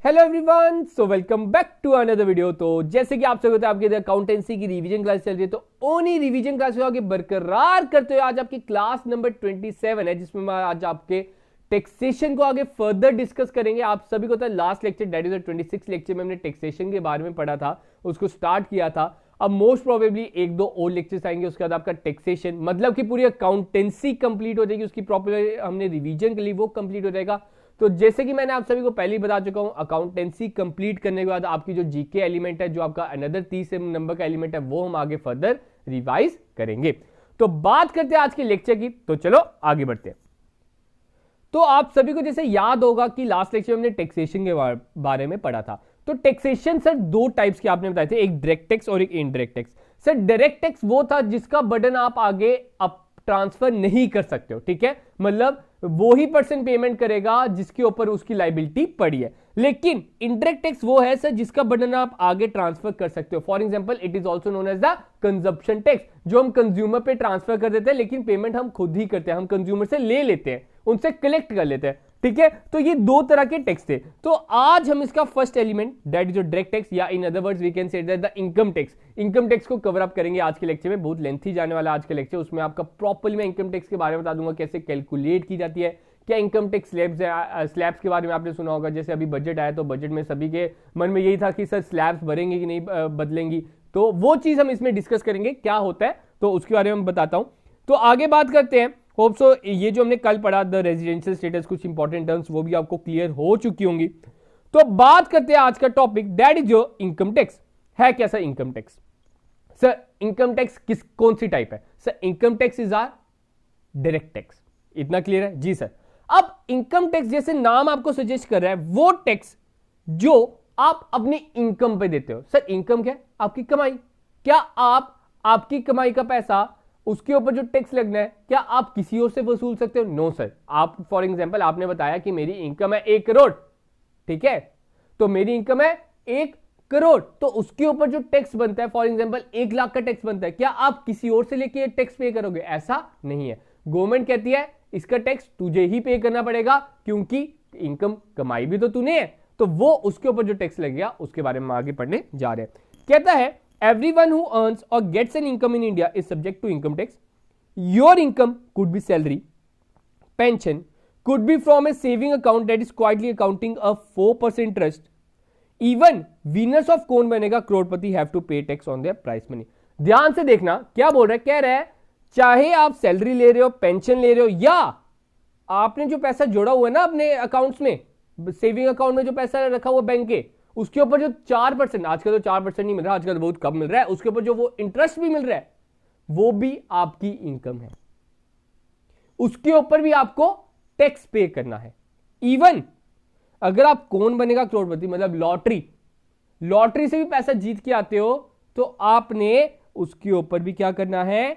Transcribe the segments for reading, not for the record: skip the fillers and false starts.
Hello everyone, so welcome back to another video. तो जैसे कि आप सब होता है आपके अकाउंटेंसी की रिवीजन क्लास चल रही है, तो ओनी रिवीजन क्लास को आगे बरकरार करते हुए आज आपकी क्लास नंबर 27 है, जिसमें मैं आज आपके टैक्सेशन को आगे फर्दर डिस्कस करेंगे। आप सभी को पता है last lecture that is 26 lecture में हमने टैक्सेशन के बारे में पढ़ा था, उसको स्टार्ट किया था। अब मोस्ट प्रोबेबली एक दो और लेक्चर्स आएंगे, उसके बाद आपका टैक्सेशन मतलब कि पूरी अकाउंटेंसी कंप्लीट हो जाएगी, उसकी प्रॉपर हमने रिवीजन के लिए वो कंप्लीट हो जाएगा। तो जैसे कि मैंने आप सभी को पहले ही बता चुका हूं, अकाउंटेंसी कंप्लीट करने के बाद आपकी जो जीके एलिमेंट है, जो आपका अनदर 30 नंबर का एलिमेंट है, वो हम आगे फर्दर रिवाइज करेंगे। तो बात करते हैं आज के लेक्चर की, तो चलो आगे बढ़ते हैं। तो आप सभी को जैसे याद होगा कि लास्ट लेक्चर में हमने टैक्सेशन के बारे में पढ़ा था। तो टैक्सेशन सर दो टाइप्स के आपने बताए थे, एक डायरेक्ट टैक्स और एक indirect tax. Sir direct tax वो था जिसका बर्डन आप आगे ट्रांसफर नहीं कर सकते हो, ठीक है, मतलब वो ही पर्सन पेमेंट करेगा जिसके ऊपर उसकी लायबिलिटी पड़ी है। लेकिन इनडायरेक्ट टैक्स वो है सर जिसका बर्डन आप आगे ट्रांसफर कर सकते हो। For example it is also known as the consumption tax, जो हम कंज्यूमर पे ट्रांसफर कर देते हैं, लेकिन पेमेंट हम खुद ही करते हैं, हम कंज्यूमर से ले लेते हैं, उनसे कलेक्ट कर लेते हैं, ठीक है। तो ये दो तरह के टैक्स थे। तो आज हम इसका first element that is direct tax, या in other words we can say that the income tax, income tax को कवर अप करेंगे आज के लेक्चर में। बहुत लेंथी जाने वाला आज का लेक्चर, उसमें आपका प्रॉपर्ली मैं इनकम टैक्स के बारे में बता दूंगा, कैसे कैलकुलेट की जाती है, क्या इनकम टैक्स स्लैब्स के बारे में आपने सुना होगा। जैसे अभी बजट आया तो बजट में सभी के मन में यही था कि सर स्लैब्स भरेंगे कि नहीं बदलेंगी, तो वो चीज हम इसमें डिस्कस करेंगे क्या होता है, तो उसके बारे में बताता हूं। तो आगे बात करते हैं। होप सो ये जो हमने कल पढ़ा द रेजिडेंशियल स्टेटस, कुछ इंपॉर्टेंट टर्म्स वो भी आपको क्लियर हो चुकी होंगी। तो बात करते हैं आज का टॉपिक दैट इज जो इनकम टैक्स है। क्या sir income tax? Sir income tax कौन सी टाइप है? Sir income tax is are direct tax, इतना क्लियर है जी सर। अब इनकम टैक्स जैसे नाम आपको सजेस्ट कर रहा है, वो टैक्स जो आप अपनी इनकम पे देते हो। सर इनकम क्या है? आपकी कमाई। क्या आप आपकी कमाई का पैसा, उसके ऊपर जो टैक्स लगना है, क्या आप किसी और से वसूल सकते हो? No sir. आप फॉर एग्जांपल आपने बताया कि मेरी इनकम है 1 करोड़, ठीक है, तो मेरी इनकम है 1 करोड़, तो उसके ऊपर जो टैक्स बनता है, फॉर एग्जांपल 1 लाख का टैक्स बनता है, क्या आप किसी और से लेके टैक्स पे करोगे? ऐसा नहीं है। गवर्नमेंट कहती है इसका टैक्स तुझे ही पे करना पड़ेगा, क्योंकि इनकम कमाई भी तो तूने है, तो वो उसके ऊपर जो टैक्स लगेगा उसके बारे में आगे पढ़ने जा रहे हैं। कहता है everyone who earns or gets an income in India is subject to income tax. Your income could be salary, pension, could be from a saving account that is quietly accounting a 4% interest. Even winners of कौन बनेगा करोड़पति have to pay tax on their prize money. ध्यान से देखना क्या बोल रहा है। कह रहा है चाहे आप सैलरी ले रहे हो, पेंशन ले रहे हो, या आपने जो पैसा जोड़ा हुआ है ना अपने अकाउंट्स में, सेविंग अकाउंट में जो पैसा रखा हुआ बैंक के, उसके ऊपर जो 4%, आजकल तो 4% नहीं मिल रहा, आजकल बहुत कम मिल रहा है, उसके ऊपर जो वो इंटरेस्ट भी मिल रहा है, वो भी आपकी इनकम है, उसके ऊपर भी आपको टैक्स पे करना है। इवन अगर आप कौन बनेगा करोड़पति, मतलब लॉटरी से भी पैसा जीत के आते हो, तो आपने उसके ऊपर भी क्या करना है?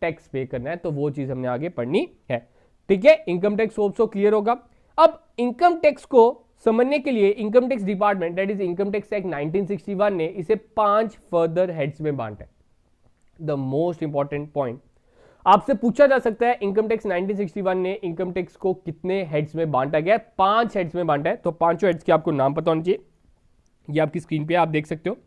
टैक्स पे करना है। तो वो चीज हमने आगे पढ़नी है, ठीक है। इनकम टैक्स होप क्लियर होगा। अब इनकम टैक्स को समझने के लिए income tax department that is income tax act 1961 ने इसे 5 फर्दर हेड्स में बांटा है। द मोस्ट इंपॉर्टेंट पॉइंट आपसे पूछा जा सकता है, इनकम टैक्स 1961 ने इनकम टैक्स को कितने हेड्स में बांटा गया? 5 हेड्स में बांटा है। तो पांचों हेड्स के आपको नाम पता होना चाहिए, ये आपकी स्क्रीन पे आप देख सकते हो।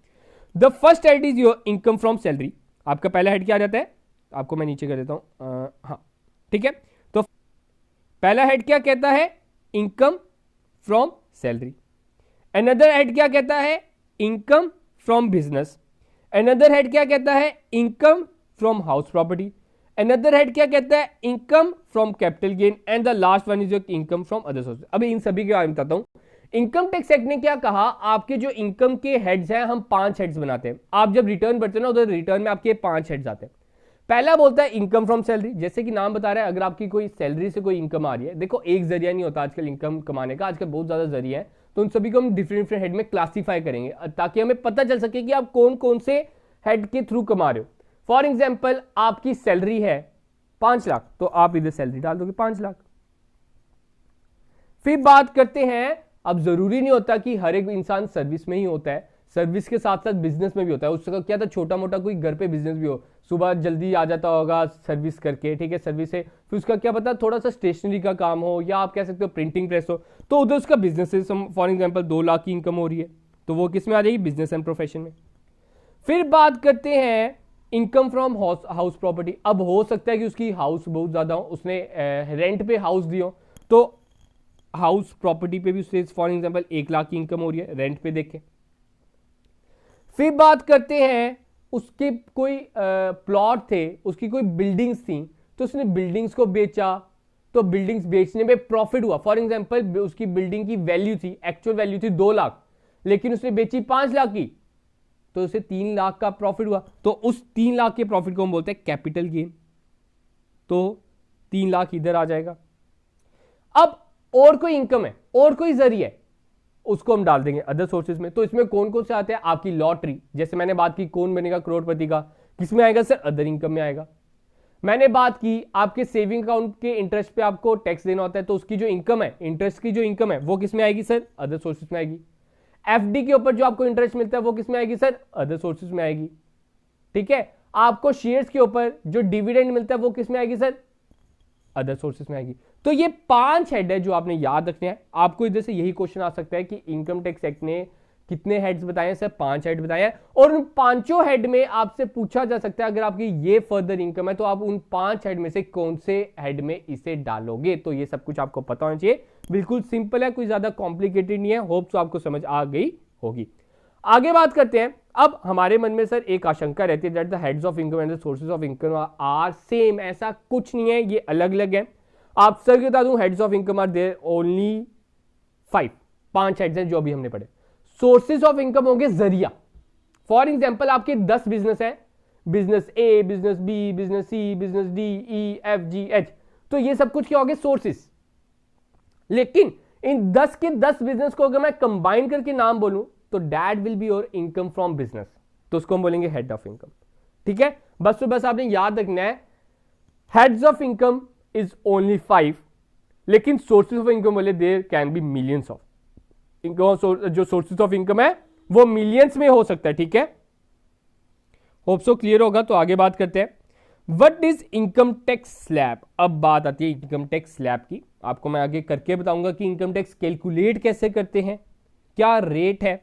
The first head is your income from salary. आपका पहला हेड क्या आ जाता है? आपको मैं नीचे कर देता हूं, हाँ ठीक है। तो पहला हेड क्या कहता है? Income from salary. Another head क्या कहता है? Income from business. Another head क्या कहता है? Income from house property. Another head क्या कहता है? Income from capital gain. And the last one is income from other sources. अभी इन सभी के बारे में बताता हूं। इनकम टैक्स एक्ट ने क्या कहा, आपके जो इनकम के हेड्स हैं, हम 5 हेड्स बनाते हैं। आप जब रिटर्न भरते हैं ना, उधर रिटर्न में आपके 5 हेड्स आते हैं। पहला बोलता है इनकम फ्रॉम सैलरी, जैसे कि नाम बता रहा है, अगर आपकी कोई सैलरी से कोई इनकम आ रही है, देखो एक जरिया नहीं होता आजकल इनकम कमाने का, आजकल बहुत ज्यादा जरिया है, तो उन सभी को हम डिफरेंट हेड में क्लासीफाई करेंगे, ताकि हमें पता चल सके कि आप कौन कौन से हेड के थ्रू कमा रहे हो। फॉर एग्जाम्पल आपकी सैलरी है 5 लाख, तो आप इधर सैलरी डाल दोगे 5 लाख। फिर बात करते हैं, अब जरूरी नहीं होता कि हर एक इंसान सर्विस में ही होता है, सर्विस के साथ साथ बिजनेस में भी होता है। उसका क्या था, छोटा मोटा कोई घर पे बिजनेस भी हो, सुबह जल्दी आ जाता होगा सर्विस करके, ठीक है, सर्विस से फिर उसका क्या पता थोड़ा सा स्टेशनरी का काम हो, या आप कह सकते हो प्रिंटिंग प्रेस हो, तो उधर उसका बिजनेस है। फॉर एग्जाम्पल 2 लाख की इनकम हो रही है, तो वो किस में आ जाएगी, बिजनेस एंड प्रोफेशन में। फिर बात करते हैं इनकम फ्रॉम हाउस प्रॉपर्टी। अब हो सकता है कि उसकी हाउस बहुत ज्यादा हो, उसने रेंट पे हाउस दियो, तो हाउस प्रॉपर्टी पे भी उससे फॉर एग्जाम्पल 1 लाख की इनकम हो रही है, रेंट पे देखें। फिर बात करते हैं उसके कोई प्लॉट थे, उसकी कोई बिल्डिंग्स थी, तो उसने बिल्डिंग्स को बेचा, तो बिल्डिंग्स बेचने में प्रॉफिट हुआ। फॉर एग्जांपल उसकी बिल्डिंग की वैल्यू थी, एक्चुअल वैल्यू थी 2 लाख, लेकिन उसने बेची 5 लाख की, तो उसे 3 लाख का प्रॉफिट हुआ। तो उस 3 लाख के प्रॉफिट को हम बोलते हैं कैपिटल गेन, तो 3 लाख इधर आ जाएगा। अब और कोई इनकम है, और कोई जरिया है, उसको हम डाल देंगे अदर सोर्सेज में। तो इसमें कौन कौन से आते हैं, आपकी लॉटरी, जैसे मैंने बात की कौन बनेगा करोड़पति का, किसमें आएगा सर, अदर इनकम में आएगा। मैंने बात की आपके सेविंग अकाउंट के इंटरेस्ट पे आपको टैक्स देना होता है, तो उसकी जो इनकम है, इंटरेस्ट की जो इनकम है, वो किसमें आएगी सर, अदर सोर्सेज में आएगी। एफडी के ऊपर जो आपको इंटरेस्ट मिलता है वो किसमें आएगी सर, अदर सोर्सेज में आएगी, ठीक है। आपको शेयर्स के ऊपर जो डिविडेंड मिलता है वो किसमें आएगी सर, अदर सोर्सेज में आएगी। तो ये 5 हेड है जो आपने याद रखने हैं। आपको इधर से यही क्वेश्चन आ सकता है कि इनकम टैक्स एक्ट ने कितने हेड्स बताए हैं सर, 5 हेड बताए हैं, और उन 5 हेड में आपसे पूछा जा सकता है अगर आपकी ये फर्दर इनकम है तो आप उन 5 हेड में से कौन से हेड में इसे डालोगे। तो ये सब कुछ आपको पता होना चाहिए, बिल्कुल सिंपल है, कोई ज्यादा कॉम्प्लिकेटेड नहीं है। होप सो आपको समझ आ गई होगी। आगे बात करते हैं। अब हमारे मन में सर एक आशंका रहती है that the heads of income and the sources of income are same. ऐसा कुछ नहीं है, ये अलग अलग है। आप सर बता दूं, heads of income are there only 5 heads हैं जो अभी हमने पढ़े। सोर्सेज ऑफ इनकम होंगे जरिया। फॉर एग्जांपल आपके 10 बिजनेस है, बिजनेस ए, बिजनेस बी, बिजनेस सी, बिजनेस डी, ई, एफ, जी, एच, तो ये सब कुछ क्या हो गए, सोर्सेज। लेकिन इन 10 के 10 बिजनेस को अगर मैं कंबाइन करके नाम बोलूं तो that will be your income from business, तो उसको हम बोलेंगे हेड ऑफ इनकम, ठीक है। बस तो बस आपने याद रखना है heads of income is only 5, लेकिन सोर्सेज ऑफ इनकम बोले there can be millions of income. जो सोर्सेज ऑफ इनकम है वो मिलियंस में हो सकता है, ठीक है। होप सो क्लियर होगा। तो आगे बात करते हैं, what is income tax slab. अब बात आती है इनकम टैक्स स्लैब की। आपको मैं आगे करके बताऊंगा कि इनकम टैक्स कैलकुलेट कैसे करते हैं, क्या रेट है।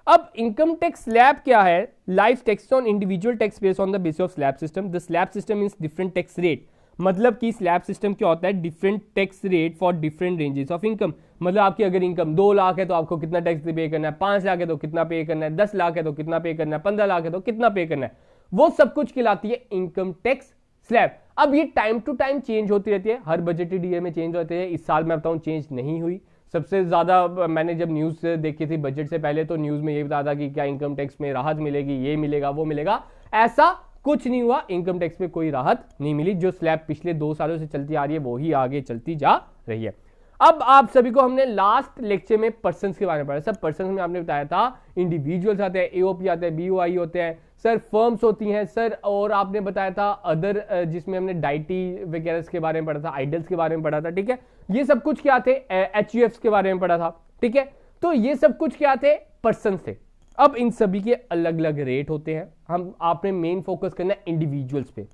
अब इनकम टैक्स स्लैब क्या है, life tax on individual tax based on the basis of slab system. The slab system means different tax rate. मतलब कि स्लैब सिस्टम क्या होता है, different tax rate for different ranges of income. मतलब आपकी अगर इनकम 2 लाख है तो आपको कितना टैक्स पे करना है, 5 लाख है तो कितना पे करना है, 10 लाख है तो कितना पे करना है, 15 लाख है तो कितना पे करना है, वो सब कुछ कहलाती है इनकम टैक्स स्लैब। अब ये टाइम टू टाइम चेंज होती रहती है, हर बजटेड ईयर में चेंज होते हैं। इस साल मैं बताऊं चेंज नहीं हुई। सबसे ज्यादा मैंने जब न्यूज देखी थी बजट से पहले, तो न्यूज में ये बताया था कि क्या इनकम टैक्स में राहत मिलेगी, ये मिलेगा, वो मिलेगा। ऐसा कुछ नहीं हुआ, इनकम टैक्स में कोई राहत नहीं मिली। जो स्लैब पिछले 2 सालों से चलती आ रही है वही आगे चलती जा रही है। अब आप सभी को हमने लास्ट लेक्चर में पर्सन्स के बारे में पढ़ा। सब पर्सन्स में आपने बताया था इंडिविजुअल्स आते हैं, एओपी आते हैं, बीओआई होते हैं, सर फर्म्स होती हैं सर, और आपने बताया था अदर, जिसमें हमने डाइटी वगैरह के बारे में पढ़ा था, आइडल्स के बारे में पढ़ा था, ठीक है। ये सब कुछ क्या थे, एचयूएफ के बारे में पढ़ा था, ठीक है। तो ये सब कुछ क्या थे, पर्सन थे। अब इन सभी के अलग अलग रेट होते हैं। हम आपने मेन फोकस करना है इंडिविजुअल्स पे।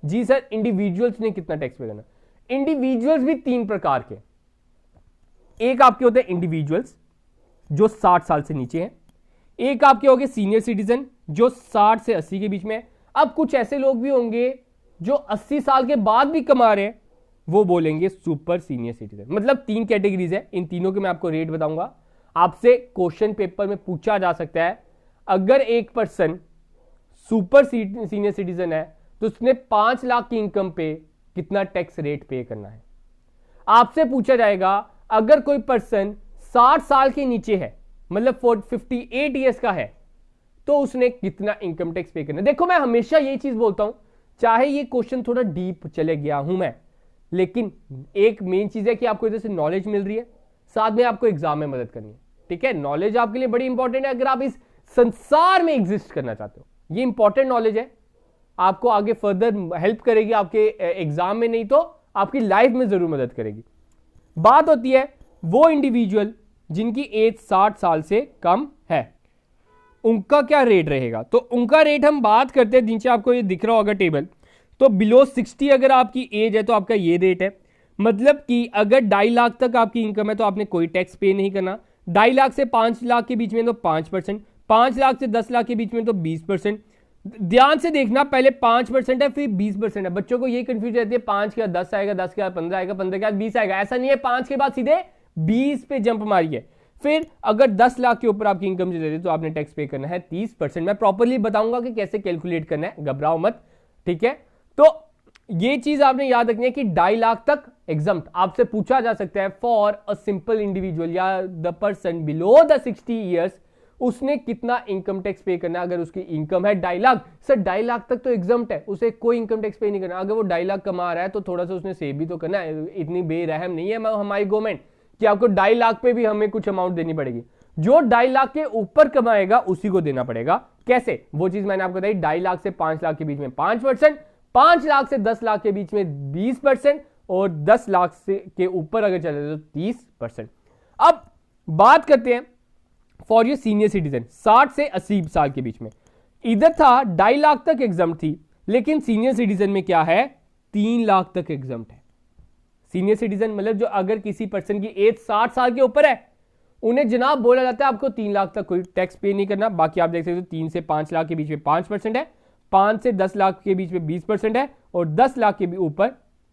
जी सर, इंडिविजुअल्स ने कितना टैक्स पे करना। इंडिविजुअल्स भी 3 प्रकार के, एक आपके होते हैं इंडिविजुअल्स जो 60 साल से नीचे हैं, एक आपके होंगे सीनियर सिटीजन जो 60 से 80 के बीच में है। अब कुछ ऐसे लोग भी होंगे जो 80 साल के बाद भी कमा रहे हैं, वो बोलेंगे सुपर सीनियर सिटीजन। मतलब 3 कैटेगरीज है, इन तीनों के मैं आपको रेट बताऊंगा। आपसे क्वेश्चन पेपर में पूछा जा सकता है, अगर एक पर्सन सुपर सीनियर सिटीजन है तो उसने 5 लाख की इनकम पे कितना टैक्स रेट पे करना है। आपसे पूछा जाएगा अगर कोई पर्सन 60 साल के नीचे है, मतलब 58 ईयर्स का है, तो उसने कितना इनकम टैक्स पे करना है। देखो मैं हमेशा यही चीज बोलता हूं, चाहे ये क्वेश्चन थोड़ा डीप चले गया हूं मैं, लेकिन एक मेन चीज है कि आपको इधर से नॉलेज मिल रही है, साथ में आपको एग्जाम में मदद करनी है, ठीक है। नॉलेज आपके लिए बड़ी इंपॉर्टेंट है अगर आप इस संसार में एग्जिस्ट करना चाहते हो। ये इंपॉर्टेंट नॉलेज है, आपको आगे फर्दर हेल्प करेगी, आपके एग्जाम में नहीं तो आपकी लाइफ में जरूर मदद करेगी। बात होती है वो इंडिविजुअल जिनकी एज 60 साल से कम है, उनका क्या रेट रहेगा। तो उनका रेट हम बात करते हैं, नीचे आपको ये दिख रहा होगा टेबल, तो बिलो 60 अगर आपकी एज है तो आपका ये रेट है। मतलब कि अगर 2.5 लाख तक आपकी इनकम है तो आपने कोई टैक्स पे नहीं करना। 2.5 लाख से 5 लाख के बीच में तो 5%, 5 लाख से 10 लाख के बीच में तो 20%। ध्यान से देखना, पहले 5% है फिर 20% है। बच्चों को ये कंफ्यूज रहती है 5 के बाद 10 आएगा, 10 के बाद 15 आएगा, 15 के बाद 20 आएगा। ऐसा नहीं है, 5 के बाद सीधे 20 पे जंप मारिए। फिर अगर 10 लाख के ऊपर आपकी इनकम जनरेट है तो आपने टैक्स पे करना है 30%। मैं प्रॉपर्ली बताऊंगा कि कैसे कैलकुलेट करना है, घबराओ मत, ठीक है। तो ये चीज आपने याद रखनी है कि 2.5 लाख तक एग्जम्प्ट आपसे पूछा जा सकता है फॉर अ सिंपल इंडिविजुअल या the person below the 60 years, उसने कितना इनकम टैक्स पे करना है। अगर उसकी इनकम है 2.5 लाख, सर 2.5 लाख तक तो एग्जम्प्ट है, उसे कोई इनकम टैक्स पे नहीं करना। अगर वो 2.5 लाख कमा रहा है तो थोड़ा सा उसने सेव भी तो करना है। इतनी बेरहम नहीं है हमारी गवर्नमेंट कि आपको 2.5 लाख पे भी हमें कुछ अमाउंट देनी पड़ेगी। जो 2.5 लाख के ऊपर कमाएगा उसी को देना पड़ेगा। कैसे, वो चीज मैंने आपको बताई। 2.5 लाख से 5 लाख के बीच में 5%, 5 लाख से 10 लाख के बीच में 20%, और 10 लाख से के ऊपर अगर चले तो 30%। अब बात करते हैं फॉर योर सीनियर सिटीजन, 60 से 80 साल के बीच में। इधर था 2.5 लाख तक एग्जम्प्ट थी, लेकिन सीनियर सिटीजन में क्या है, 3 लाख तक एग्जम्प्ट है। सीनियर सिटीजन मतलब जो अगर किसी पर्सन की एज 60 साल के ऊपर है, उन्हें जनाब बोला जाता है आपको 3 लाख तक कोई टैक्स पे नहीं करना। बाकी आप देख सकते हो 3 से 5 लाख के बीच में 5% है, 5 से 10 लाख के बीच में 20% है, और 10 लाख के ऊपर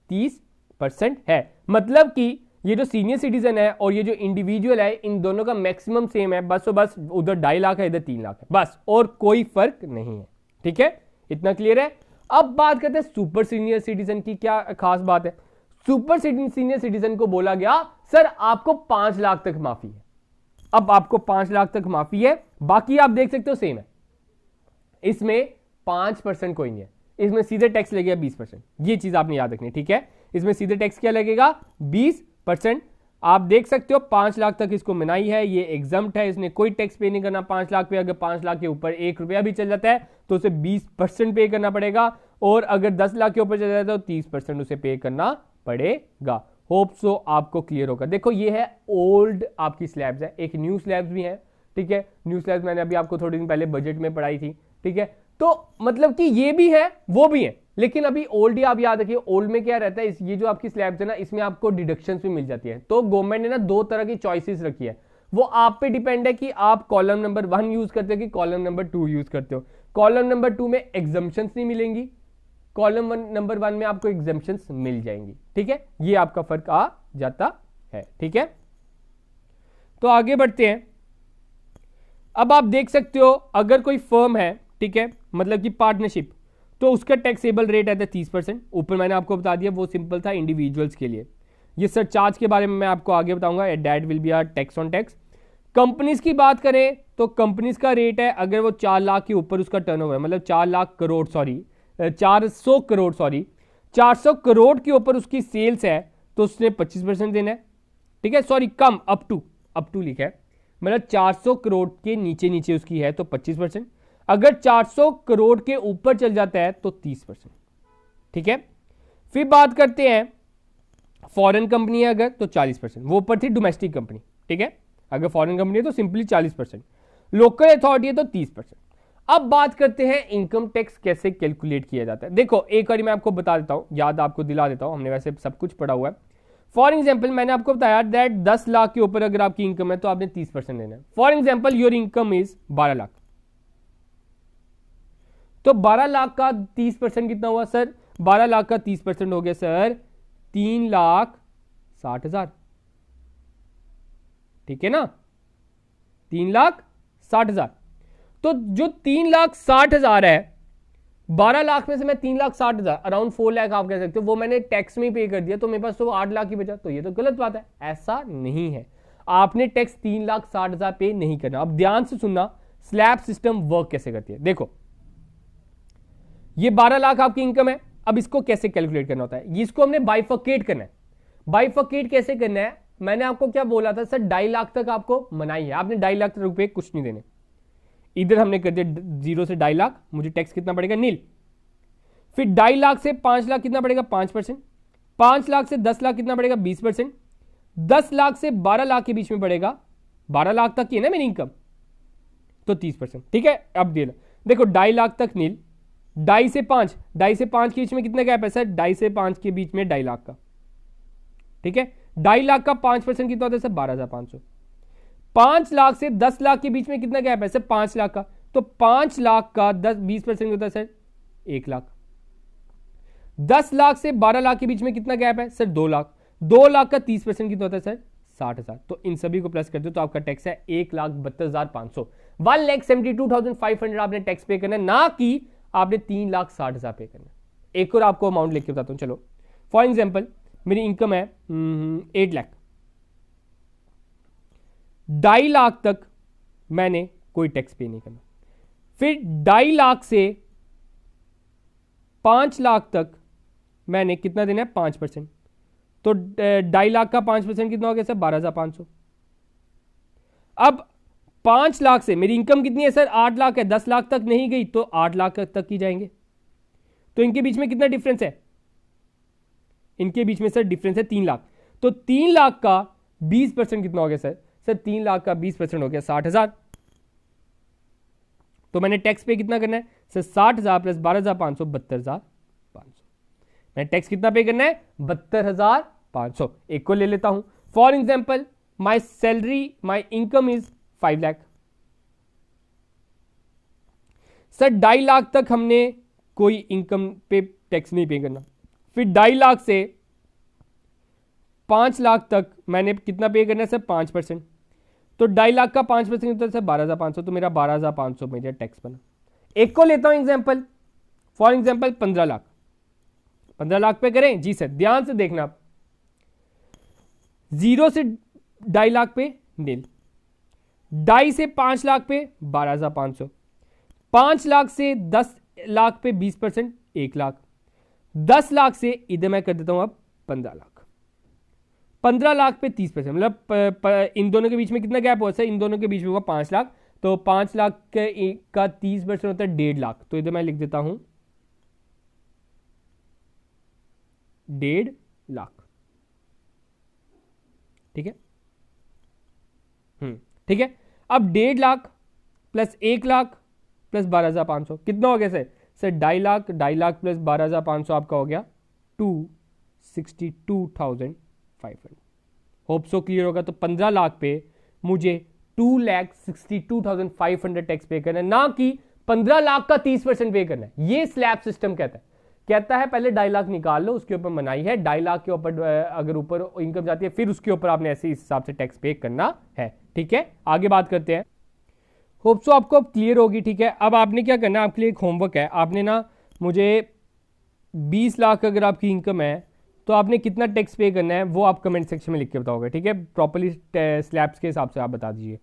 30% है। मतलब कि ये जो सीनियर सिटीजन है और ये जो इंडिविजुअल है, इन दोनों का मैक्सिमम सेम है। बस उधर 2.5 लाख है, इधर 3 लाख है, बस, और कोई फर्क नहीं है। ठीक है, इतना क्लियर है। अब बात करते हैं सुपर सीनियर सिटीजन की। क्या खास बात है, सुपर सीनियर सिटीजन को बोला गया सर आपको 5 लाख तक माफी है। अब आपको 5 लाख तक माफी है, बाकी आप देख सकते हो सेम है। इसमें 5% कोई नहीं है, इसमें सीधे टैक्स लगेगा 20%। ये चीज आपने याद रखनी है, ठीक है। इसमें सीधे टैक्स क्या लगेगा, 20%। आप देख सकते हो 5 लाख तक इसको मनाही है, ये एग्जम्प्ट है, इसने कोई टैक्स पे नहीं करना 5 लाख पे। अगर 5 लाख के ऊपर 1 रुपया भी चल जाता है तो उसे 20% पे करना पड़ेगा, और अगर 10 लाख के ऊपर चल जाता है तो 30% उसे पे करना पड़ेगा। होप सो आपको क्लियर होगा। देखो ये है ओल्ड आपकी स्लैब्स है, एक न्यू स्लैब्स भी है, ठीक है। न्यू स्लैब्स मैंने अभी आपको थोड़े दिन पहले बजट में पढ़ाई थी, ठीक है। तो मतलब कि ये भी है वो भी है, लेकिन अभी ओल्ड ही आप याद रखिए। ओल्ड में क्या रहता है, ये जो आपकी स्लैब्स है ना, इसमें आपको डिडक्शंस भी मिल जाती है। तो गवर्नमेंट ने ना 2 तरह की चॉइसेस रखी है, वो आप पे डिपेंड है कि आप कॉलम नंबर 1 यूज करते हो कि कॉलम नंबर 2 यूज करते हो। कॉलम नंबर 2 में एग्जम्पशंस नहीं मिलेंगी, कॉलम नंबर 1 में आपको एग्जम्पशंस मिल जाएंगी, ठीक है। ये आपका फर्क आ जाता है, ठीक है। तो आगे बढ़ते हैं। अब आप देख सकते हो अगर कोई फर्म है, ठीक है, मतलब कि पार्टनरशिप, तो उसका टैक्सेबल रेट है 30%। ऊपर मैंने आपको बता दिया, वो सिंपल था इंडिविजुअल्स के लिए। ये सरचार्ज के बारे में मैं आपको आगे बताऊंगा, that will be are tax on tax. Companies की बात करें तो कंपनीज का रेट है, अगर वो 4 लाख के ऊपर उसका टर्नओवर है, मतलब 400 करोड़ के ऊपर उसकी सेल्स है, तो उसने 25% देना है, ठीक है। सॉरी, कम, अप टू लिखा है, मतलब 400 करोड़ के नीचे उसकी है तो 25%। अगर 400 करोड़ के ऊपर चल जाता है तो 30%, ठीक है। फिर बात करते हैं फॉरेन कंपनी है अगर, तो 40%। वो ऊपर थी डोमेस्टिक कंपनी, ठीक है। अगर फॉरेन कंपनी है तो सिंपली 40%, लोकल अथॉरिटी है तो 30%। अब बात करते हैं इनकम टैक्स कैसे कैलकुलेट किया जाता है। देखो एक बार मैं आपको बता देता हूं, याद आपको दिला देता हूं, हमने वैसे सब कुछ पढ़ा हुआ है। फॉर एग्जाम्पल मैंने आपको बताया दैट 10 लाख के ऊपर अगर आपकी इनकम है तो आपने 30% देना है। For example your income is 12 lakh, तो 12 लाख का 30% कितना हुआ सर, 12 लाख का 30% हो गया सर 3,60,000, ठीक है ना, 3,60,000। तो जो 3,60,000 है, 12 लाख में से मैं 3,60,000 अराउंड 4 लाख आप कह सकते हो, वो मैंने टैक्स में पे कर दिया, तो मेरे पास तो 8 लाख ही बचा। तो ये तो गलत बात है, ऐसा नहीं है। आपने टैक्स 3,60,000 पे नहीं करना। अब ध्यान से सुनना स्लैब सिस्टम वर्क कैसे करती है। देखो ये 12 लाख आपकी इनकम है, अब इसको कैसे कैलकुलेट करना होता है, इसको हमने बाइफर्केट करना है। बाइफर्केट कैसे करना है, मैंने आपको क्या बोला था सर, 2.5 लाख तक आपको मनाई है, आपने 2.5 लाख रुपए कुछ नहीं देने। इधर हमने कर दिया 0 से 2.5 लाख, मुझे टैक्स कितना पड़ेगा, नील। फिर 2.5 लाख से 5 लाख कितना पड़ेगा, 5%। 5 लाख से 10 लाख कितना पड़ेगा, 20%। 10 लाख से 12 लाख के बीच में पड़ेगा, 12 लाख तक की है ना मेरी इनकम, तो 30%। ठीक है, अब देखो 2.5 लाख तक नील, 2.5 से 5, 2.5 से 5 के बीच में कितना गैप है सर? 2.5 से 5 के बीच में 2.5 लाख का। ठीक है, 2.5 लाख का 5% कितना होता है सर? 12,500। 5 लाख से 10 लाख के बीच में कितना गैप है सर? 5 लाख का। तो 5 लाख का 20% होता है सर? 1 लाख। 10 लाख से 12 लाख के बीच में कितना गैप है सर? 2 लाख। 2 लाख का 30% कितना होता है सर? 60,000। तो इन सभी को प्लस कर दो तो आपका टैक्स है 1,72,500। 1,72,500 आपने टैक्स पे करना है, ना कि आपने 3,60,000 पे करना है। एक और आपको अमाउंट लेके बताता हूं, चलो। फॉर एग्जाम्पल मेरी इनकम है 8 लाख, 2.5 लाख तक मैंने कोई टैक्स पे नहीं करना। फिर 2.5 लाख से 5 लाख तक मैंने कितना देना है? 5%। तो 2.5 लाख का 5% कितना हो गया सर? 12,500। अब 5 लाख से मेरी इनकम कितनी है सर? 8 लाख है, 10 लाख तक नहीं गई तो 8 लाख तक की जाएंगे। तो इनके बीच में कितना डिफरेंस है? इनके बीच में सर डिफरेंस है 3 लाख। तो 3 लाख का 20% कितना हो गया सर? सर 3 लाख का 20% हो गया 60,000। तो मैंने टैक्स पे कितना करना है सर? 60,000 प्लस 12,500, 72,500। मैंने टैक्स कितना पे करना है? 72,500। एक को ले लेता हूं। For example my salary, my income is 5 lakh. Sir 2.5 lakh तक हमने कोई इनकम पे टैक्स नहीं पे करना। फिर 2.5 लाख से 5 लाख तक मैंने कितना पे करना है सर? 5%। तो 2.5 लाख का 5% होता है सर 12,500। तो मेरा 12,500 मेरा टैक्स बना। एक को लेता हूं example, for example 15 lakh. 15 lakh पे करें जी सर, ध्यान से देखना आप। 0 से 2.5 लाख पे नील, 2.5 से 5 लाख पे 12,500, 5 लाख से 10 लाख पे 20%, 1 लाख, 10 लाख से इधर मैं कर देता हूं अब 15 लाख, 15 लाख पे 30%, मतलब इन दोनों के बीच में कितना गैप हुआ सर? इन दोनों के बीच में हुआ 5 लाख। तो 5 लाख का 30% होता है 1.5 लाख। तो इधर मैं लिख देता हूं 1.5 लाख। ठीक है, ठीक है। अब 1.5 लाख प्लस 1 लाख प्लस 12,500 कितना हो गया sir? Sir 2.5 lakh, 2.5 lakh plus 12,500 आपका हो गया 262,500। होप सो क्लियर होगा। तो 15 लाख पे मुझे 2,62,500 टैक्स पे करना है, ना कि 15 लाख का 30% पे करना है। ये स्लैब सिस्टम कहता है पहले 2.5 लाख निकाल लो, उसके ऊपर मनाही है। 2.5 लाख के ऊपर अगर ऊपर इनकम जाती है फिर उसके ऊपर आपने ऐसे इस हिसाब से टैक्स पे करना है। ठीक है, आगे बात करते हैं। होप सो आपको अब क्लियर होगी। ठीक है, अब आपने क्या करना है, आपके लिए एक होमवर्क है। आपने ना मुझे 20 लाख अगर आपकी इनकम है तो आपने कितना टैक्स पे करना है वो आप कमेंट सेक्शन में लिख के बताओगे। ठीक है, प्रॉपर्ली स्लैब्स के हिसाब से आप बता दीजिए।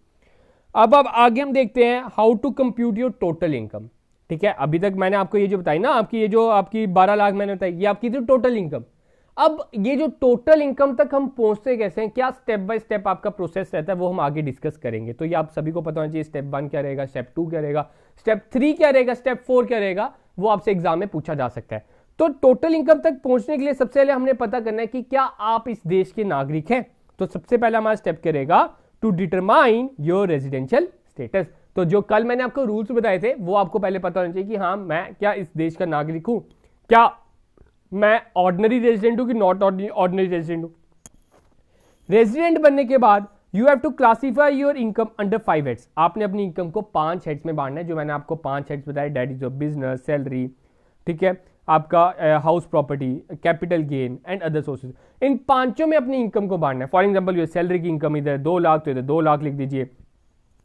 अब आगे हम देखते हैं how to compute your total income. ठीक है, अभी तक मैंने आपको ये जो बताई ना, आपकी ये जो आपकी 12 लाख मैंने बताई, ये आपकी थी टोटल इनकम। अब ये जो टोटल इनकम तक हम पहुंचते कैसे हैं, क्या स्टेप बाय स्टेप आपका प्रोसेस रहता है, वो हम आगे डिस्कस करेंगे। तो ये आप सभी को पता होना चाहिए, स्टेप 1 क्या रहेगा, स्टेप 2 क्या रहेगा, स्टेप 3 क्या रहेगा, स्टेप 4 क्या रहेगा, वो आपसे एग्जाम में पूछा जा सकता है। तो टोटल इनकम तक पहुंचने के लिए सबसे पहले हमने पता करना है कि क्या आप इस देश के नागरिक हैं। तो सबसे पहला हमारा स्टेप क्या रहेगा? To determine your residential status. तो जो कल मैंने आपको रूल्स बताए थे वो आपको पहले पता होना चाहिए कि हाँ मैं क्या इस देश का नागरिक हूं, क्या मैं ऑर्डिनरी रेजिडेंट हूं कि नॉट ऑर्डिनरी रेजिडेंट हूं। रेजिडेंट बनने के बाद you have to classify your income under 5 heads. आपने अपनी इनकम को 5 हेड्स में बांटना है, जो मैंने आपको 5 हेड्स बताए, that is your business, salary, ठीक है, आपका house property, capital gain and other sources. इन पांचों में अपनी इनकम को बांटना है। फॉर एग्जांपल ये सैलरी की इनकम इधर 2 लाख तो इधर 2 लाख लिख दीजिए।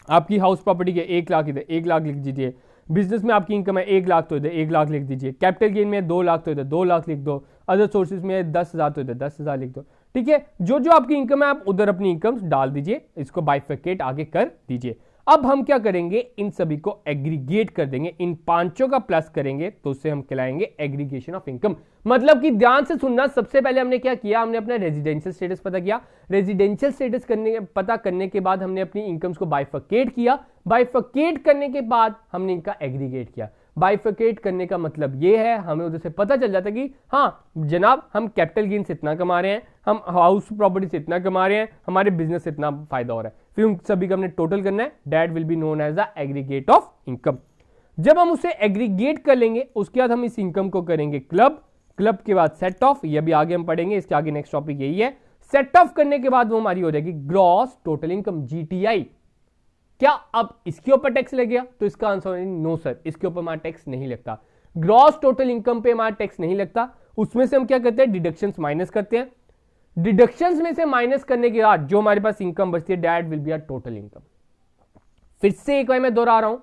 आपकी हाउस प्रॉपर्टी के 1 लाख इधर 1 लाख लिख दीजिए। बिजनेस में आपकी इनकम है 1 लाख तो इधर 1 लाख लिख दीजिए। कैपिटल गेन में 2 लाख तो इधर 2 लाख लिख दो। अदर सोर्सेज में 10,000 तो इधर 10,000 लिख दो। ठीक है, जो जो आपकी इनकम है आप उधर अपनी इनकम डाल दीजिए, इसको बाइफिकेट आगे कर दीजिए। अब हम क्या करेंगे, इन सभी को एग्रीगेट कर देंगे, इन पांचों का प्लस करेंगे तो उसे हम कहलाएंगे एग्रीगेशन ऑफ इनकम। मतलब कि ध्यान से सुनना, सबसे पहले हमने क्या किया, हमने अपना रेजिडेंशियल स्टेटस पता किया। रेजिडेंशियल स्टेटस पता करने के बाद हमने अपनी इनकम्स को बाइफिकेट किया। बाइफिकेट करने के बाद हमने इनका एग्रीगेट किया। बाइफिकेट करने का मतलब ये है, हमें उधर से पता चल जाता है कि हाँ जनाब हम कैपिटल गेन से इतना कमा रहे हैं, हम हाउस प्रॉपर्टी से इतना कमा रहे हैं, हमारे बिजनेस से इतना फायदा हो रहा है, फिर उन सभी का हमने टोटल करना है, that will be known as the aggregate of income. जब हम उसे एग्रीगेट कर लेंगे उसके बाद हम इस इनकम को करेंगे क्लब, क्लब के बाद सेट ऑफ, ये भी आगे हम पढ़ेंगे, इसके आगे नेक्स्ट टॉपिक यही है। सेट ऑफ करने के बाद वो हमारी हो जाएगी ग्रॉस टोटल इनकम, जीटीआई। क्या अब इसके ऊपर टैक्स लग गया? तो इसका आंसर है नो सर, इसके ऊपर हमारा टैक्स नहीं लगता। ग्रॉस टोटल इनकम पे हमारा टैक्स नहीं लगता। उसमें से हम क्या करते हैं, डिडक्शंस माइनस करते हैं। डिडक्शंस में से माइनस करने के बाद जो हमारे पास इनकम बचती है, that will be our total income. फिर से एक बार मैं दोहरा रहा हूं,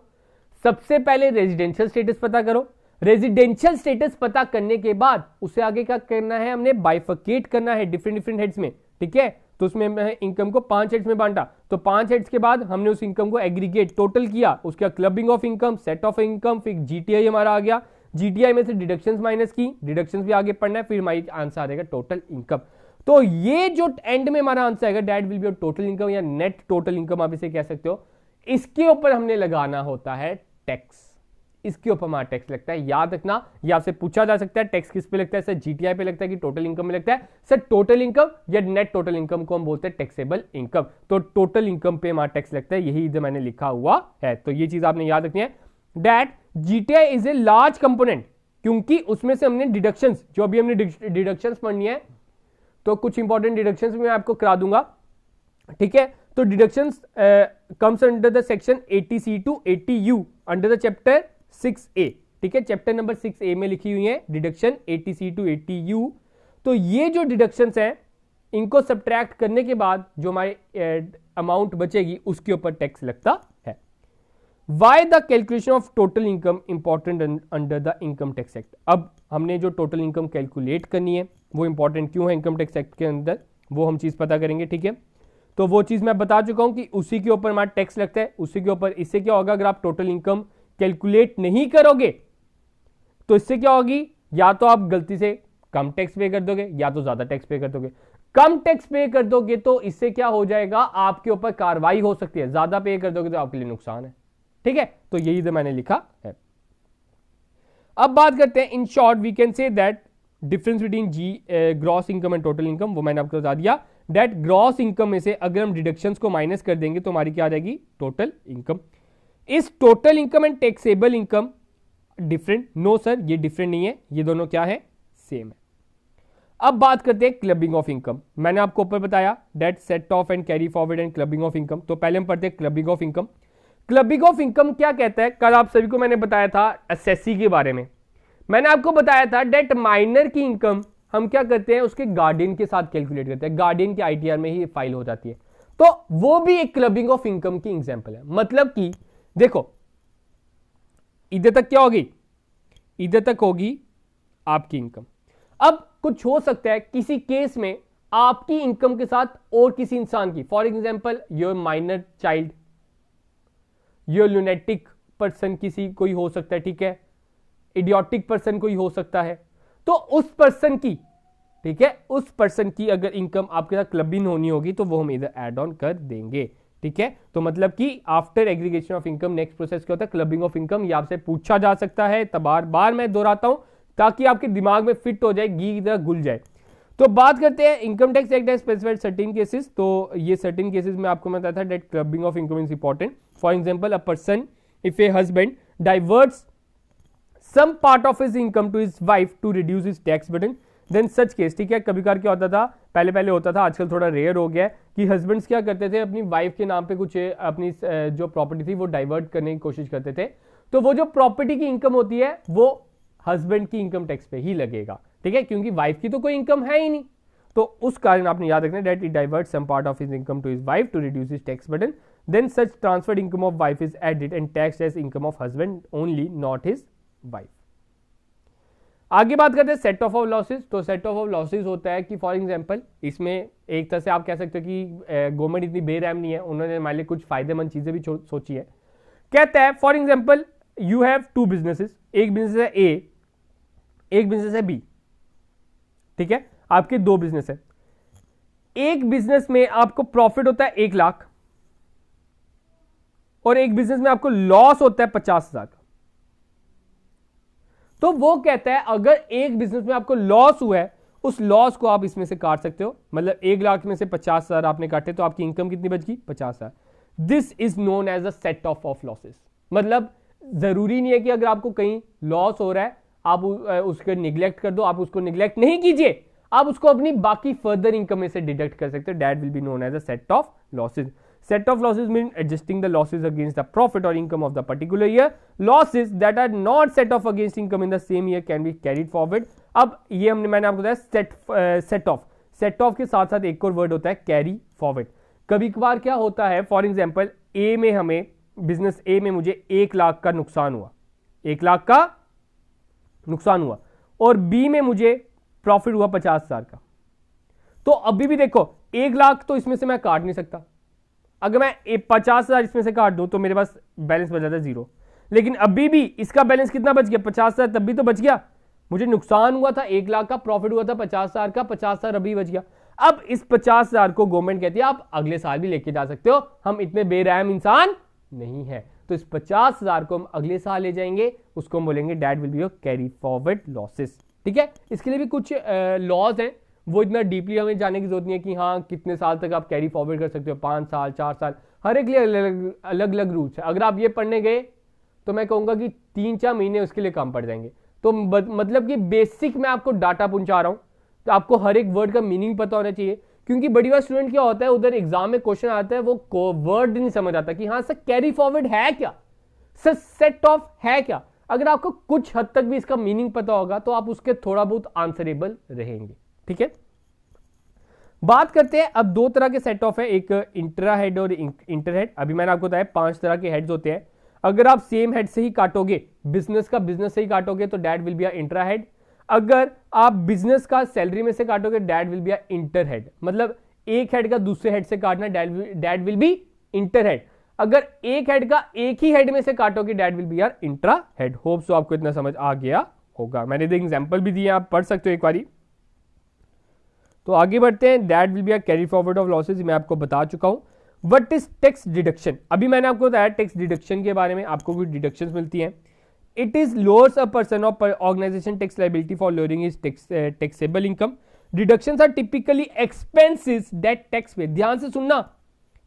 सबसे पहले रेजिडेंशियल स्टेटस पता करो। रेजिडेंशियल स्टेटस पता करने के बाद उसे आगे क्या करना है, हमने बाइफिकेट करना है डिफरेंट डिफरेंट हेड्स में, ठीक है। तो उसमें इनकम को 5 हेड्स में बांटा, तो 5 हेड्स के बाद हमने उस इनकम को एग्रीगेट टोटल किया, उसका clubbing of income, set of income, फिर जीटीआई हमारा आ गया, जीटीआई में से डिडक्शंस माइनस की, डिडक्शंस भी आगे पढ़ना है, फिर हमारी आंसर आ जाएगा टोटल इनकम। तो ये जो एंड में हमारा आंसर आएगा, that will be your total income या नेट टोटल इनकम आप इसे कह सकते हो। इसके ऊपर हमने लगाना होता है टैक्स, इसके ऊपर हमारा टैक्स लगता है। याद रखना, ये आपसे पूछा जा सकता है टैक्स किस पे लगता है सर, जीटीआई पे लगता है कि टोटल इनकम में लगता है? सर टोटल इनकम या नेट टोटल इनकम को हम बोलते हैं टैक्सेबल इनकम। तो टोटल इनकम पे हमारा टैक्स लगता है, यही इधर मैंने लिखा हुआ है। तो ये चीज आपने याद रखनी है, that GTI is a large component, क्योंकि उसमें से हमने डिडक्शंस, जो अभी हमने डिडक्शंस पढ़नी है, तो कुछ इंपॉर्टेंट डिडक्शंस मैं आपको करा दूंगा, ठीक है। तो deductions comes under the section 80C to 80U under the chapter 6A, ठीक है। चैप्टर नंबर 6A में लिखी हुई है डिडक्शन 80C टू 80U। तो ये जो डिडक्शंस हैं इनको सब्ट्रैक्ट करने के बाद जो हमारे अमाउंट बचेगी उसके ऊपर टैक्स लगता है। Why the calculation of total income important under the income tax act. अब हमने जो टोटल इनकम कैलकुलेट करनी है वो इंपॉर्टेंट क्यों है इनकम टैक्स एक्ट के अंदर, वो हम चीज पता करेंगे, ठीक है। तो वो चीज मैं बता चुका हूं कि उसी के ऊपर हमारा टैक्स लगता है, उसी के ऊपर। इससे क्या होगा, अगर आप टोटल इनकम कैलकुलेट नहीं करोगे तो इससे क्या होगी, या तो आप गलती से कम टैक्स पे कर दोगे या तो ज्यादा टैक्स पे कर दोगे। कम टैक्स पे कर दोगे तो इससे क्या हो जाएगा, आपके ऊपर कार्रवाई हो सकती है, ज्यादा पे कर दोगे तो आपके लिए नुकसान है, ठीक है। तो यही तो मैंने लिखा है। अब बात करते हैं, in short we can say that difference between gross income and total income, वो मैंने आपको बता दिया। दैट ग्रॉस इनकम में से अगर हम डिडक्शंस को माइनस कर देंगे तो हमारी क्या आ जाएगी, टोटल इनकम। इस total income and taxable income different? No sir, ये डिफरेंट नहीं है, ये दोनों क्या है, सेम है। अब बात करते हैं क्लबिंग ऑफ इनकम। मैंने आपको ऊपर बताया that set of and carry forward and clubbing of income. तो पहले हम पढ़ते हैं clubbing of income. Clubbing of income क्या कहता है, कल आप सभी को मैंने बताया था एसएससी के बारे में। मैंने आपको बताया था दैट माइनर की इनकम हम क्या करते हैं, उसके गार्डियन के साथ कैलकुलेट करते हैं, गार्डियन के आईटीआर में ही फाइल हो जाती है। तो वो भी एक क्लबिंग ऑफ इनकम की एग्जांपल है। मतलब कि देखो इधर तक क्या होगी, इधर तक होगी आपकी इनकम। अब कुछ हो सकता है किसी केस में आपकी इनकम के साथ और किसी इंसान की, for example your minor child, your lunatic person किसी कोई हो सकता है, ठीक है, इडियोटिक पर्सन कोई हो सकता है। तो उस पर्सन की, ठीक है, उस पर्सन की अगर इनकम आपके साथ क्लबिंग होनी होगी तो वो हम इधर ऐड ऑन कर देंगे, ठीक है। तो मतलब कि after aggregation of income next process क्या होता है, क्लबिंग ऑफ इनकम। ये आपसे पूछा जा सकता है, तब बार बार मैं दोहराता हूं ताकि आपके दिमाग में फिट हो जाए, घी की तरह घुल जाए। तो बात करते हैं income tax act has specified certain cases. तो ये सर्टेन केसेस में आपको बताया था that clubbing of income is important. For example, a person if a husband diverts some part of his income to his wife to reduce his tax burden, then such case, ठीक है। कभी कभार क्या होता था, पहले पहले होता था, आजकल थोड़ा रेयर हो गया है कि हस्बैंड्स क्या करते थे, अपनी वाइफ के नाम पे कुछ अपनी जो प्रॉपर्टी थी वो डाइवर्ट करने की कोशिश करते थे। तो वो जो प्रॉपर्टी की इनकम होती है वो हस्बैंड की इनकम टैक्स पे ही लगेगा, ठीक है, क्योंकि वाइफ की तो कोई इनकम है ही नहीं। तो उस कारण आपने याद रखना that it divert some part of his income to his wife to reduce his tax burden, then such transferred income of wife is added and taxed as income of husband only, not his wife. आगे बात करते हैं set off losses. तो set off losses होता है कि for example इसमें एक तरह से आप कह सकते हो कि गवर्नमेंट इतनी बेरहम नहीं है, उन्होंने हमारे लिए कुछ फायदेमंद चीजें भी सोची है। कहता है for example you have two businesses, एक बिजनेस है ए, एक बिजनेस है बी, ठीक है, आपके दो बिजनेस है। एक बिजनेस में आपको प्रॉफिट होता है 1 लाख और एक बिजनेस में आपको लॉस होता है 50,000 का। तो वो कहता है अगर एक बिजनेस में आपको लॉस हुआ है, उस लॉस को आप इसमें से काट सकते हो। मतलब 1 लाख में से 50,000 आपने काटे तो आपकी इनकम कितनी बच गई? 50,000। This is known as a set off losses. मतलब जरूरी नहीं है कि अगर आपको कहीं लॉस हो रहा है आप उसको निग्लेक्ट कर दो, आप उसको निग्लेक्ट नहीं कीजिए, आप उसको अपनी बाकी फर्दर इनकम में से डिडक्ट कर सकते हो। That will be known as a set off losses. Set of losses mean adjusting the losses against the profit or income of the particular year. Losses that are not set off against income in the same year can be carried forward. अब ये मैंने आपको बताया set of के साथ साथ एक और वर्ड होता है कैरी फॉरवर्ड। कभी कभार क्या होता है, फॉर एग्जाम्पल ए में हमें बिजनेस ए में मुझे 1 लाख का नुकसान हुआ, 1 लाख का नुकसान हुआ, और बी में मुझे प्रॉफिट हुआ 50,000 का। तो अभी भी देखो 1 लाख तो इसमें से मैं काट नहीं सकता, अगर मैं 50,000 इसमें से काट दूं तो मेरे पास बैलेंस बच जाता है 0। लेकिन अभी भी इसका बैलेंस कितना बच गया? 50,000 तब भी तो बच गया। मुझे नुकसान हुआ था 1 लाख का, प्रॉफिट हुआ था 50,000 का, 50,000 अभी बच गया। अब इस 50,000 को गवर्नमेंट कहती है आप अगले साल भी लेके जा सकते हो, हम इतने बेरहम इंसान नहीं है। तो इस 50,000 को हम अगले साल ले जाएंगे, उसको हम बोलेंगे that will be your carry forward losses. ठीक है, इसके लिए भी कुछ लॉज हैं, वो इतना डीपली हमें जानने की जरूरत नहीं है कि हाँ कितने साल तक आप कैरी फॉरवर्ड कर सकते हो, 5 साल 4 साल, हर एक लिए अलग अलग रूल्स है। अगर आप ये पढ़ने गए तो मैं कहूँगा कि 3-4 महीने उसके लिए कम पड़ जाएंगे। तो मतलब कि बेसिक मैं आपको डाटा पहुंचा रहा हूँ, तो आपको हर एक वर्ड का मीनिंग पता होना चाहिए। क्योंकि बड़ी बार स्टूडेंट क्या होता है, उधर एग्जाम में क्वेश्चन आता है वो वर्ड नहीं समझ आता कि हाँ सर कैरी फॉरवर्ड है क्या, सर सेट ऑफ है क्या। अगर आपको कुछ हद तक भी इसका मीनिंग पता होगा तो आप उसके थोड़ा बहुत आंसरेबल रहेंगे। ठीक है, बात करते हैं अब 2 तरह के सेट ऑफ है, एक इंट्रा हेड और इंटर हेड। अभी मैंने आपको बताया 5 तरह के हेड्स होते हैं। अगर आप सेम हेड से ही काटोगे, बिजनेस का बिजनेस से ही काटोगे तो that will be a intra head. अगर आप बिजनेस का सैलरी में से काटोगे that will be a inter head. मतलब एक हेड का दूसरे हेड से काटना that will be inter head. अगर एक हेड का एक ही हेड में से काटोगे that will be are intra head. Hope so आपको इतना समझ आ गया होगा। मैंने एक एग्जांपल भी दिए, आप पढ़ सकते हो एक बारी। तो आगे बढ़ते हैं, that will be a carry forward of losses, मैं आपको बता चुका हूं। What is tax deduction? अभी मैंने आपको बताया टैक्स डिडक्शन के बारे में, आपको कुछ डिडक्शंस मिलती हैं। It is lowers a person और organisation tax liability for lowering his taxable income. Deductions are typically expenses that tax pay. ध्यान से सुनना,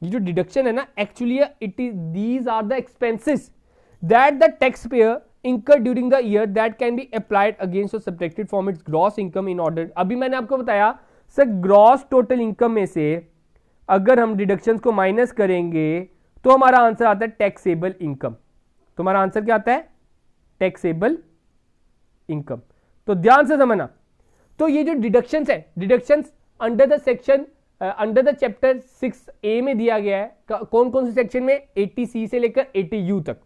ये जो डिडक्शन है ना, actually it is these are the expenses that the taxpayer incurred during the year that can be applied against or subtracted from its gross income in order। अभी मैंने आपको बताया सर ग्रॉस टोटल इनकम में से अगर हम deductions को minus करेंगे तो हमारा आंसर आता है टैक्सेबल इनकम। तो हमारा आंसर क्या आता है? Taxable income. तो ध्यान से समझना, तो ये जो डिडक्शंस है, deductions under the section under the chapter 6A में दिया गया है। कौन कौन से सेक्शन में? 80C से लेकर 80U तक।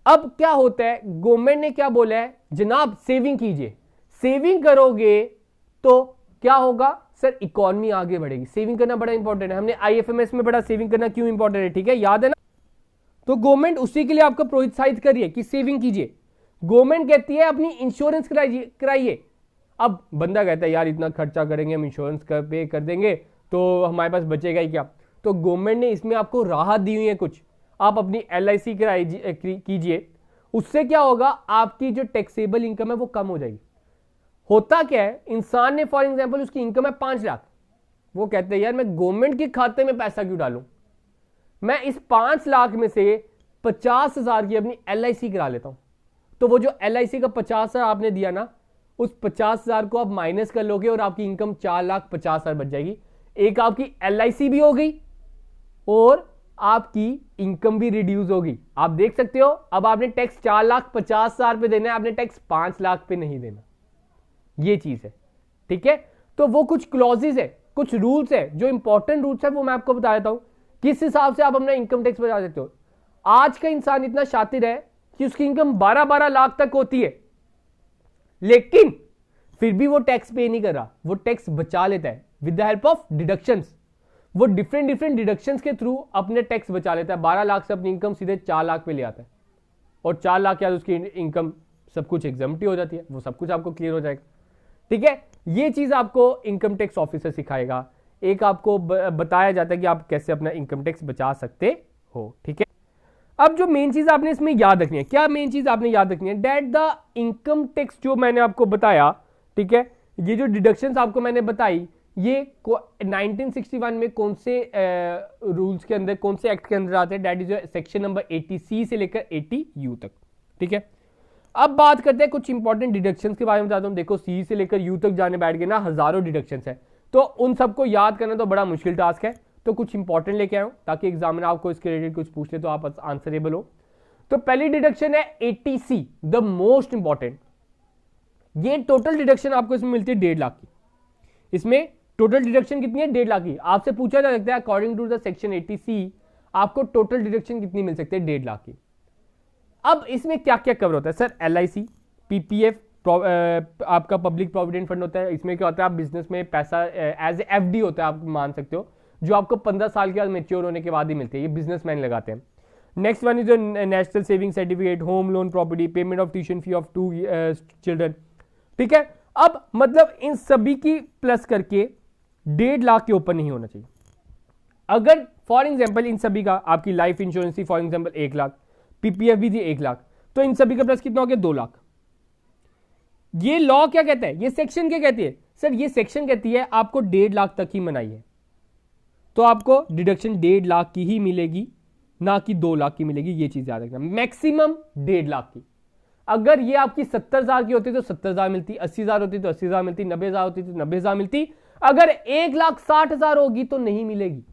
अब क्या होता है, गवर्नमेंट ने क्या बोला है, जनाब सेविंग कीजिए, सेविंग करोगे तो क्या होगा सर? इकोनॉमी आगे बढ़ेगी। सेविंग करना बड़ा इंपॉर्टेंट है, हमने IFMS में पढ़ा सेविंग करना क्यों इंपॉर्टेंट है, ठीक है, याद है ना। तो गवर्नमेंट उसी के लिए आपको प्रोत्साहित कर रही है कि सेविंग कीजिए। गवर्नमेंट कहती है अपनी इंश्योरेंस कराइए। अब बंदा कहता है यार इतना खर्चा करेंगे हम, इंश्योरेंस पे कर देंगे तो हमारे पास बचेगा ही क्या। तो गवर्नमेंट ने इसमें आपको राहत दी हुई है कुछ, आप अपनी LIC कीजिए, उससे क्या होगा, आपकी जो टैक्सेबल इनकम है वो कम हो जाएगी। होता क्या है, इंसान ने फॉर एग्जांपल उसकी इनकम है 5 लाख, वो कहते हैं यार मैं गवर्नमेंट के खाते में पैसा क्यों डालूं, मैं इस 5 लाख में से 50,000 की अपनी LIC करा लेता हूं। तो वो जो LIC का 50,000 आपने दिया ना, उस 50,000 को आप माइनस कर लोगे और आपकी इनकम 4,50,000 बच जाएगी। एक आपकी LIC भी हो गई और आपकी इनकम भी रिड्यूस होगी। आप देख सकते हो, अब आपने टैक्स 4,50,000 पे देना है, आपने टैक्स 5 लाख पे नहीं देना। ये चीज है, ठीक है। तो वो कुछ क्लॉजेज है, कुछ रूल्स है, जो इंपॉर्टेंट रूल्स है वो मैं आपको बता देता हूं, किस हिसाब से आप अपना इनकम टैक्स बचा सकते हो। आज का इंसान इतना शातिर है कि उसकी इनकम 12-12 लाख तक होती है, लेकिन फिर भी वो टैक्स पे नहीं कर रहा, वो टैक्स बचा लेता है with the help of deductions. वो डिफरेंट डिडक्शंस के थ्रू अपने टैक्स बचा लेता है। 12 लाख से अपनी इनकम सीधे 4 लाख पे ले आता है, और 4 लाख के बाद उसकी इनकम सब कुछ एग्जम्प्टी हो जाती है, वो सब कुछ आपको क्लियर हो जाएगा, ठीक है। ये चीज आपको इनकम टैक्स ऑफिसर सिखाएगा। एक आपको बताया जाता है कि आप कैसे अपना इनकम टैक्स बचा सकते हो, ठीक है। अब जो मेन चीज आपने इसमें याद रखनी है, क्या मेन चीज आपने याद रखनी है, दैट द इनकम टैक्स जो मैंने आपको बताया, ठीक है, ये जो डिडक्शंस आपको मैंने बताई, ये 1961 में कौन से रूल्स के अंदर, कौन से एक्ट के अंदर आते हैं, that is section number 80C से लेकर 80U तक, ठीक है। अब बात करते हैं कुछ इंपॉर्टेंट डिडक्शंस के बारे में बताता हूं। देखो सी से लेकर यू तक जाने बैठ गए ना, हजारों डिडक्शंस है, तो उन सबको याद करना तो बड़ा मुश्किल टास्क है, तो कुछ इंपॉर्टेंट लेके आया हूं ताकि एग्जामिनर आपको इसके रिलेटेड कुछ पूछ ले तो आप आंसरेबल हो। तो पहली डिडक्शन है 80C, द मोस्ट इंपॉर्टेंट। ये टोटल डिडक्शन आपको इसमें मिलती है 1.5 लाख की। इसमें टोटल डिडक्शन कितनी है, 1.5 लाख की। आपसे पूछा जा सकता है according to the section 80C आपको टोटल डिडक्शन कितनी मिल सकती है, 1.5 लाख की। अब इसमें क्या क्या कवर होता है सर, LIC, PPF, आपका पब्लिक प्रोविडेंट फंड होता है। इसमें क्या होता है, आप बिजनेस में पैसा एज FD होता है, आप मान सकते हो, जो आपको 15 साल के बाद मेच्योर होने के बाद ही मिलती है, ये बिजनेसमैन लगाते हैं। Next one is national saving certificate, home loan, property, payment of tuition fee of 2 children, ठीक है। अब मतलब इन सभी की प्लस करके 1.5 लाख के ऊपर नहीं होना चाहिए। अगर फॉर एग्जाम्पल इन सभी का आपकी लाइफ इंश्योरेंस थी फॉर एग्जाम्पल 1 लाख, PPF भी थी 1 लाख, तो इन सभी का प्लस कितना हो गया, 2 लाख। ये लॉ क्या कहता है, ये सेक्शन क्या कहती है सर, ये सेक्शन कहती है आपको 1.5 लाख तक ही मनाई है, तो आपको डिडक्शन 1.5 लाख की ही मिलेगी, ना कि 2 लाख की मिलेगी। ये चीज याद रखना, मैक्सिमम 1.5 लाख की। अगर ये आपकी 70,000 की होती तो 70,000 मिलती, 80,000 होती तो 80,000 मिलती, 90,000 होती तो 90,000 मिलती। अगर 1,60,000 होगी तो नहीं मिलेगी,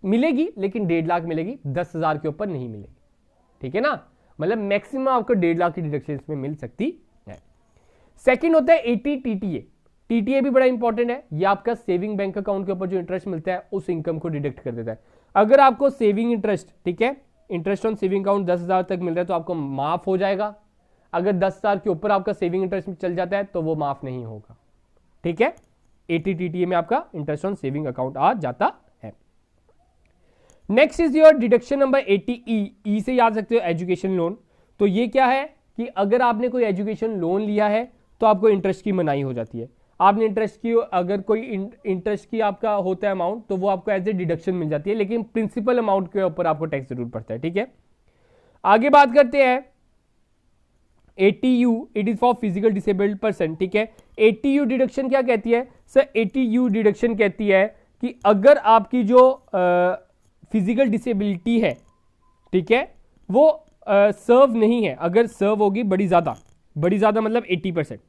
मिलेगी लेकिन 1.5 लाख मिलेगी, 10,000 के ऊपर नहीं मिलेगी, ठीक है ना। मतलब मैक्सिमम आपको 1.5 लाख की डिडक्शन इसमें मिल सकती है। सेकंड होता है 80 TTA। TTA भी बड़ा इंपॉर्टेंट है, ये आपका सेविंग बैंक अकाउंट के ऊपर जो इंटरेस्ट मिलता है उस इनकम को डिडक्ट कर देता है। अगर आपको सेविंग इंटरेस्ट, ठीक है, इंटरेस्ट ऑन सेविंग अकाउंट 10,000 तक मिल रहा है तो आपको माफ हो जाएगा। अगर 10,000 के ऊपर आपका सेविंग इंटरेस्ट में चल जाता है तो वो माफ नहीं होगा, ठीक है। 80 TTA में आपका इंटरेस्ट ऑन सेविंग अकाउंट आ जाता है। Next is your deduction number 80E से याद रखते हो एजुकेशन लोन। तो ये क्या है कि अगर आपने कोई एजुकेशन लोन लिया है तो आपको इंटरेस्ट की मनाही हो जाती है। आपने इंटरेस्ट की, अगर कोई इंटरेस्ट की आपका होता है अमाउंट तो वो आपको एज ए डिडक्शन मिल जाती है, लेकिन प्रिंसिपल अमाउंट के ऊपर आपको टैक्स जरूर पड़ता है, ठीक है। आगे बात करते हैं 80U, it is for physical disabled person, ठीक है। 80U डिडक्शन क्या कहती है सर, 80U डिडक्शन कहती है कि अगर आपकी जो फिजिकल डिसेबिलिटी है, ठीक है, वो सर्व नहीं है, अगर सर्व होगी बड़ी ज्यादा मतलब 80%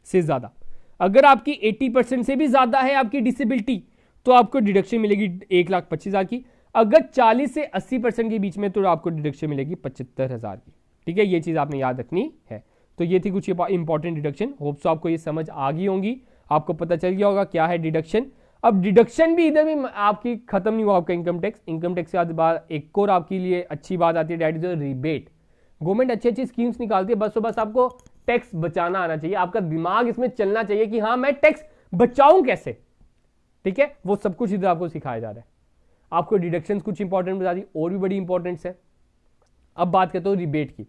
से ज्यादा, अगर आपकी 80% से भी ज्यादा है आपकी डिसेबिलिटी तो आपको डिडक्शन मिलेगी 1,25,000 की। अगर 40 से 80% के बीच में तो आपको डिडक्शन मिलेगी 75,000 की, ठीक है। ये चीज आपने याद रखनी है। तो ये थी कुछ इंपॉर्टेंट डिडक्शन, होप्स आपको ये समझ आ गई होंगी, आपको पता चल गया होगा क्या है डिडक्शन। अब डिडक्शन भी इधर भी आपकी खत्म नहीं हुआ आपका इनकम टैक्स के बाद एक और आपके लिए अच्छी बात आती है, दैट इज रिबेट। गवर्नमेंट अच्छी अच्छी स्कीम्स निकालती है, बस आपको टैक्स बचाना आना चाहिए, आपका दिमाग इसमें चलना चाहिए कि हाँ मैं टैक्स बचाऊं कैसे, ठीक है। वो सब कुछ इधर आपको सिखाया जा रहा है। आपको डिडक्शन कुछ इंपॉर्टेंट बता दी, और भी बड़ी इंपॉर्टेंस है। अब बात करते हो रिबेट की।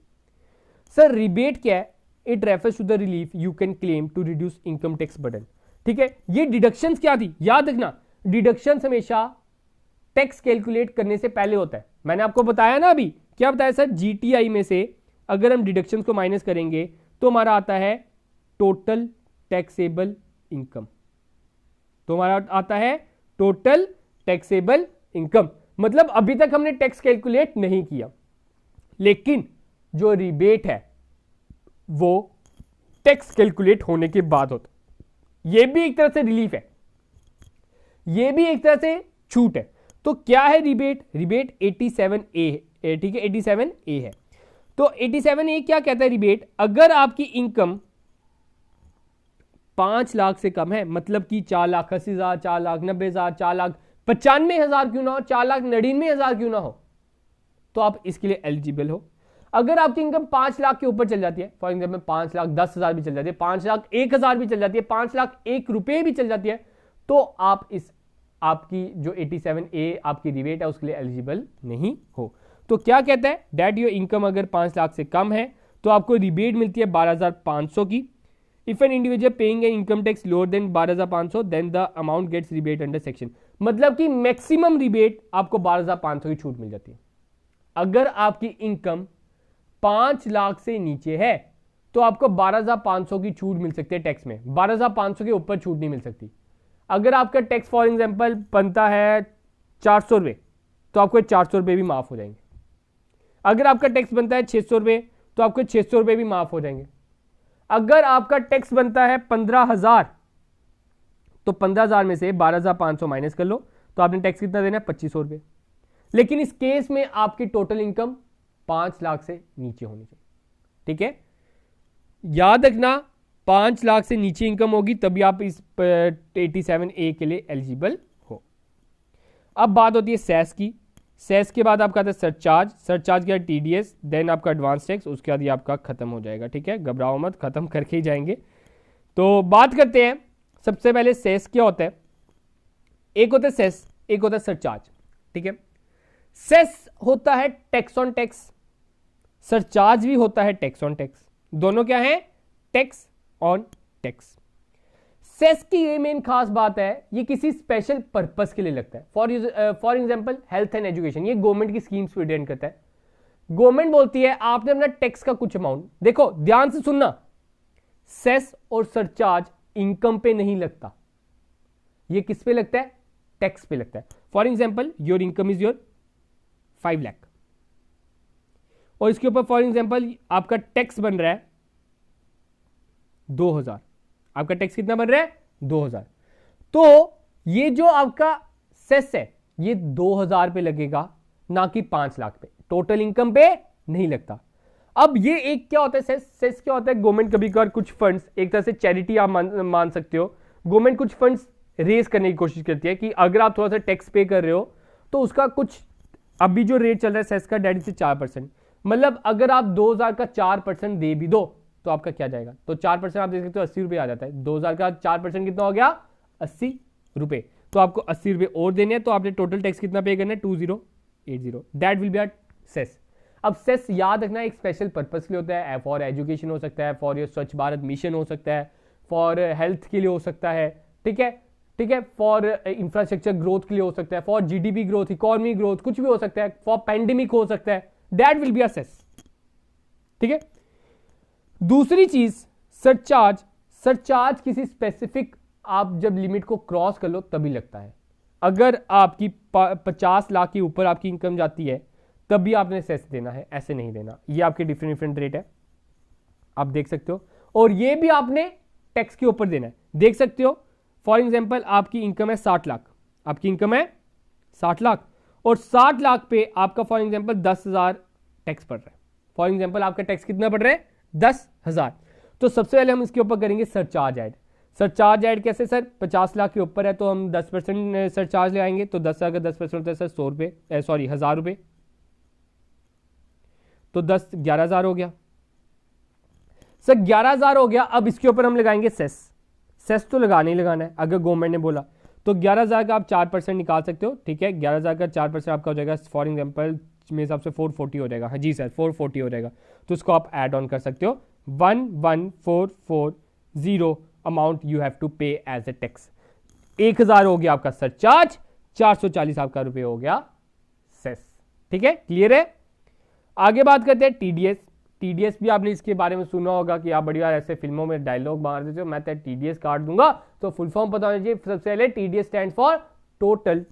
सर रिबेट क्या है, it refers to the relief you can claim to reduce income tax burden, ठीक है। ये डिडक्शंस क्या थी, याद रखना, डिडक्शंस हमेशा टैक्स कैलकुलेट करने से पहले होता है। मैंने आपको बताया ना अभी, क्या बताया सर, GTI में से अगर हम डिडक्शंस को माइनस करेंगे तो हमारा आता है टोटल टैक्सेबल इनकम, तो हमारा आता है टोटल टैक्सेबल इनकम। मतलब अभी तक हमने टैक्स कैलकुलेट नहीं किया, लेकिन जो रिबेट है वो टैक्स कैलकुलेट होने के बाद होता है। ये भी एक तरह से रिलीफ है, ये भी एक तरह से छूट है। तो क्या है रिबेट, रिबेट 87A, ठीक है, 87A है। तो 87A क्या कहता है रिबेट, अगर आपकी इनकम 5 लाख से कम है, मतलब कि 4,80,000, 4,90,000, 4,95,000 क्यों ना हो, 4,99,000 क्यों ना हो, तो आप इसके लिए एलिजिबल हो। अगर आपकी इनकम 5 लाख के ऊपर चल जाती है, फॉर एग्जाम्पल 5,10,000 भी चल जाती है, 5,01,000 भी चल जाती है, 5,01 रुपए भी चल जाती है, तो आप इस आपकी जो 87A आपकी रिबेट है उसके लिए एलिजिबल नहीं हो। तो क्या कहता है, दैट योर इनकम अगर 5 लाख से कम है तो आपको रिबेट मिलती है 12,500 की। If an individual paying an income tax lower than 12,500 then the amount gets rebate under section, मतलब कि मैक्सिमम रिबेट आपको 12,500 की छूट मिल जाती है। अगर आपकी इनकम 5 लाख से नीचे है तो आपको 12,500 की छूट मिल सकती है टैक्स में, 12,500 के ऊपर छूट नहीं मिल सकती। अगर आपका टैक्स फॉर एग्जांपल बनता है 400 रुपये तो आपको 400 रुपये भी माफ हो जाएंगे। अगर आपका टैक्स बनता है 600 रुपये तो आपको 600 रुपये भी माफ हो जाएंगे। अगर आपका टैक्स बनता है 15,000 तो 15,000 में से 12,500 माइनस कर लो तो आपने टैक्स कितना देना है, 2500 रुपये। लेकिन इस केस में आपकी टोटल इनकम 5 लाख से नीचे होनी चाहिए। ठीक है, याद रखना 5 लाख से नीचे इनकम होगी तभी आप इस 87A के लिए एलिजिबल हो। अब बात होती है सेस की। सेस के बाद आपका आता है सरचार्ज, सरचार्ज के बाद टीडीएस, देन आपका एडवांस टैक्स, उसके बाद ये आपका खत्म हो जाएगा। ठीक है, घबराओ मत, खत्म करके ही जाएंगे। तो बात करते हैं सबसे पहले सेस क्या होता है। एक होता है सेस, एक होता है सरचार्ज। ठीक है, सेस होता है टैक्स ऑन टैक्स, सरचार्ज भी होता है टैक्स ऑन टैक्स, दोनों क्या है, टैक्स ऑन टैक्स। सेस की ये मेन खास बात है, ये किसी स्पेशल पर्पस के लिए लगता है। For example health and education, ये गवर्नमेंट की स्कीम्स पे डिपेंड करता है। गवर्नमेंट बोलती है आपने अपना टैक्स का कुछ अमाउंट, देखो ध्यान से सुनना, सेस और सरचार्ज इनकम पे नहीं लगता, ये किस पे लगता है, टैक्स पे लगता है। For example your income is your 5 lakh और इसके ऊपर फॉर एग्जांपल आपका टैक्स बन रहा है 2,000, आपका टैक्स कितना बन रहा है, 2,000। तो ये जो आपका सेस है ये 2,000 पे लगेगा, ना कि 5 लाख पे, टोटल इनकम पे नहीं लगता। अब ये एक क्या होता है, सेस, सेस क्या होता है, गवर्नमेंट कभी कभार कुछ फंड्स, एक तरह से चैरिटी आप मान सकते हो, गवर्नमेंट कुछ फंड्स रेज करने की कोशिश करती है कि अगर आप थोड़ा सा टैक्स पे कर रहे हो तो उसका कुछ, अभी जो रेट चल रहा है सेस का डेढ़ से 4%, मतलब अगर आप 2,000 का 4% दे भी दो तो आपका क्या जाएगा, तो 4% आप देख सकते हो 80 रुपये आ जाता है। 2,000 का 4% कितना हो गया, 80 रुपये। तो आपको 80 रुपये और देने हैं, तो आपने टोटल टैक्स कितना पे करना है, 2080, that will be our cess. अब सेस याद रखना एक स्पेशल पर्पस के लिए होता है, फॉर एजुकेशन हो सकता है, फॉर योर स्वच्छ भारत मिशन हो सकता है, फॉर हेल्थ के लिए हो सकता है। ठीक है, ठीक है, फॉर इंफ्रास्ट्रक्चर ग्रोथ के लिए हो सकता है, for GDP growth, economy growth, कुछ भी हो सकता है, फॉर पैंडेमिक हो सकता है, that will be our cess. ठीक है, दूसरी चीज सरचार्ज, सरचार्ज किसी स्पेसिफिक, आप जब लिमिट को क्रॉस कर लो तभी लगता है। अगर आपकी 50 लाख के ऊपर आपकी इनकम जाती है तभी आपने सेस देना है, ऐसे नहीं देना। ये आपके डिफरेंट डिफरेंट रेट है, आप देख सकते हो, और ये भी आपने टैक्स के ऊपर देना है। देख सकते हो फॉर एग्जांपल आपकी इनकम है 60 लाख, आपकी इनकम है 60 लाख और 60 लाख पे आपका फॉर एग्जांपल 10,000 टैक्स पड़ रहा है। फॉर एग्जांपल आपका टैक्स कितना पड़ रहा है, 10,000। तो सबसे पहले हम इसके ऊपर करेंगे सरचार्ज ऐड। सरचार्ज ऐड कैसे सर, 50 लाख के ऊपर है तो हम 10% सरचार्ज लगाएंगे, तो 10,000 का 10% होता है सर 100 रुपये, सॉरी 1,000 रुपये, तो 11,000 हो गया सर, 11,000 हो गया। अब इसके ऊपर हम लगाएंगे सेस, सेस तो लगाना ही लगाना है अगर गवर्नमेंट ने बोला। तो 11,000 का आप 4% निकाल सकते हो। ठीक है, 11,000 का 4% आपका हो जाएगा फॉर एग्जांपल मेरे हिसाब से 440 हो जाएगा। हाँ जी सर 440 हो जाएगा, तो उसको आप ऐड ऑन कर सकते हो। 11,440 अमाउंट यू हैव टू पे एज ए टैक्स। 1,000 हो गया आपका सरचार्ज, 440 आपका रुपये हो गया सेस। ठीक है, क्लियर है। आगे बात करते हैं टीडीएस। टीडीएस भी आपने इसके बारे में सुना होगा कि आप बड़ी बार ऐसे फिल्मों में डायलॉग मार देते हो, मैं तो टीडीएस काट दूंगा। तो फुल फॉर्म पता होना चाहिए सबसे पहले, TDS stand for total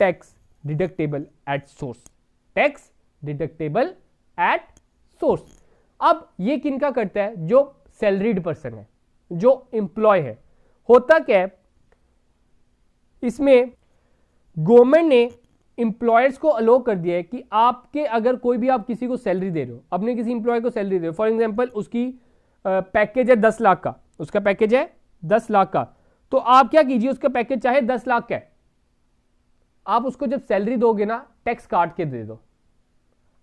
tax deductible at source, tax deductible at source. अब ये किनका करता है, जो सैलरीड पर्सन है, जो एम्प्लॉय है। होता क्या है, इसमें गवर्नमेंट ने इंप्लॉयर्स को अलो कर दिया है कि आपके अगर कोई भी आप किसी को सैलरी दे रहे हो, अपने किसी इंप्लॉय को सैलरी दे रहे हो, फॉर एग्जांपल उसकी पैकेज है 10 लाख का, उसका पैकेज है 10 लाख का, तो आप क्या कीजिए, उसका पैकेज चाहे 10 लाख का है, आप उसको जब सैलरी दोगे ना, टैक्स काट के दे दो,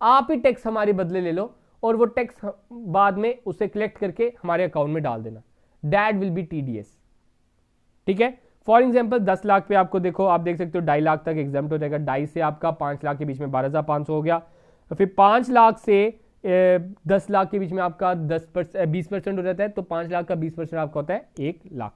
आप ही टैक्स हमारे बदले ले लो और वो टैक्स बाद में उसे कलेक्ट करके हमारे अकाउंट में डाल देना, दैट विल बी टीडीएस। ठीक है, फॉर एग्जांपल 10 लाख पे आपको देखो, आप देख सकते हो 2.5 लाख तक एग्जाम्प्ट हो जाएगा, 2.5 से आपका 5 लाख के बीच में 12,500 हो गया, फिर 5 लाख से 10 लाख के बीच में आपका 20% हो जाता है, तो 5 लाख का 20% आपका होता है 1 लाख।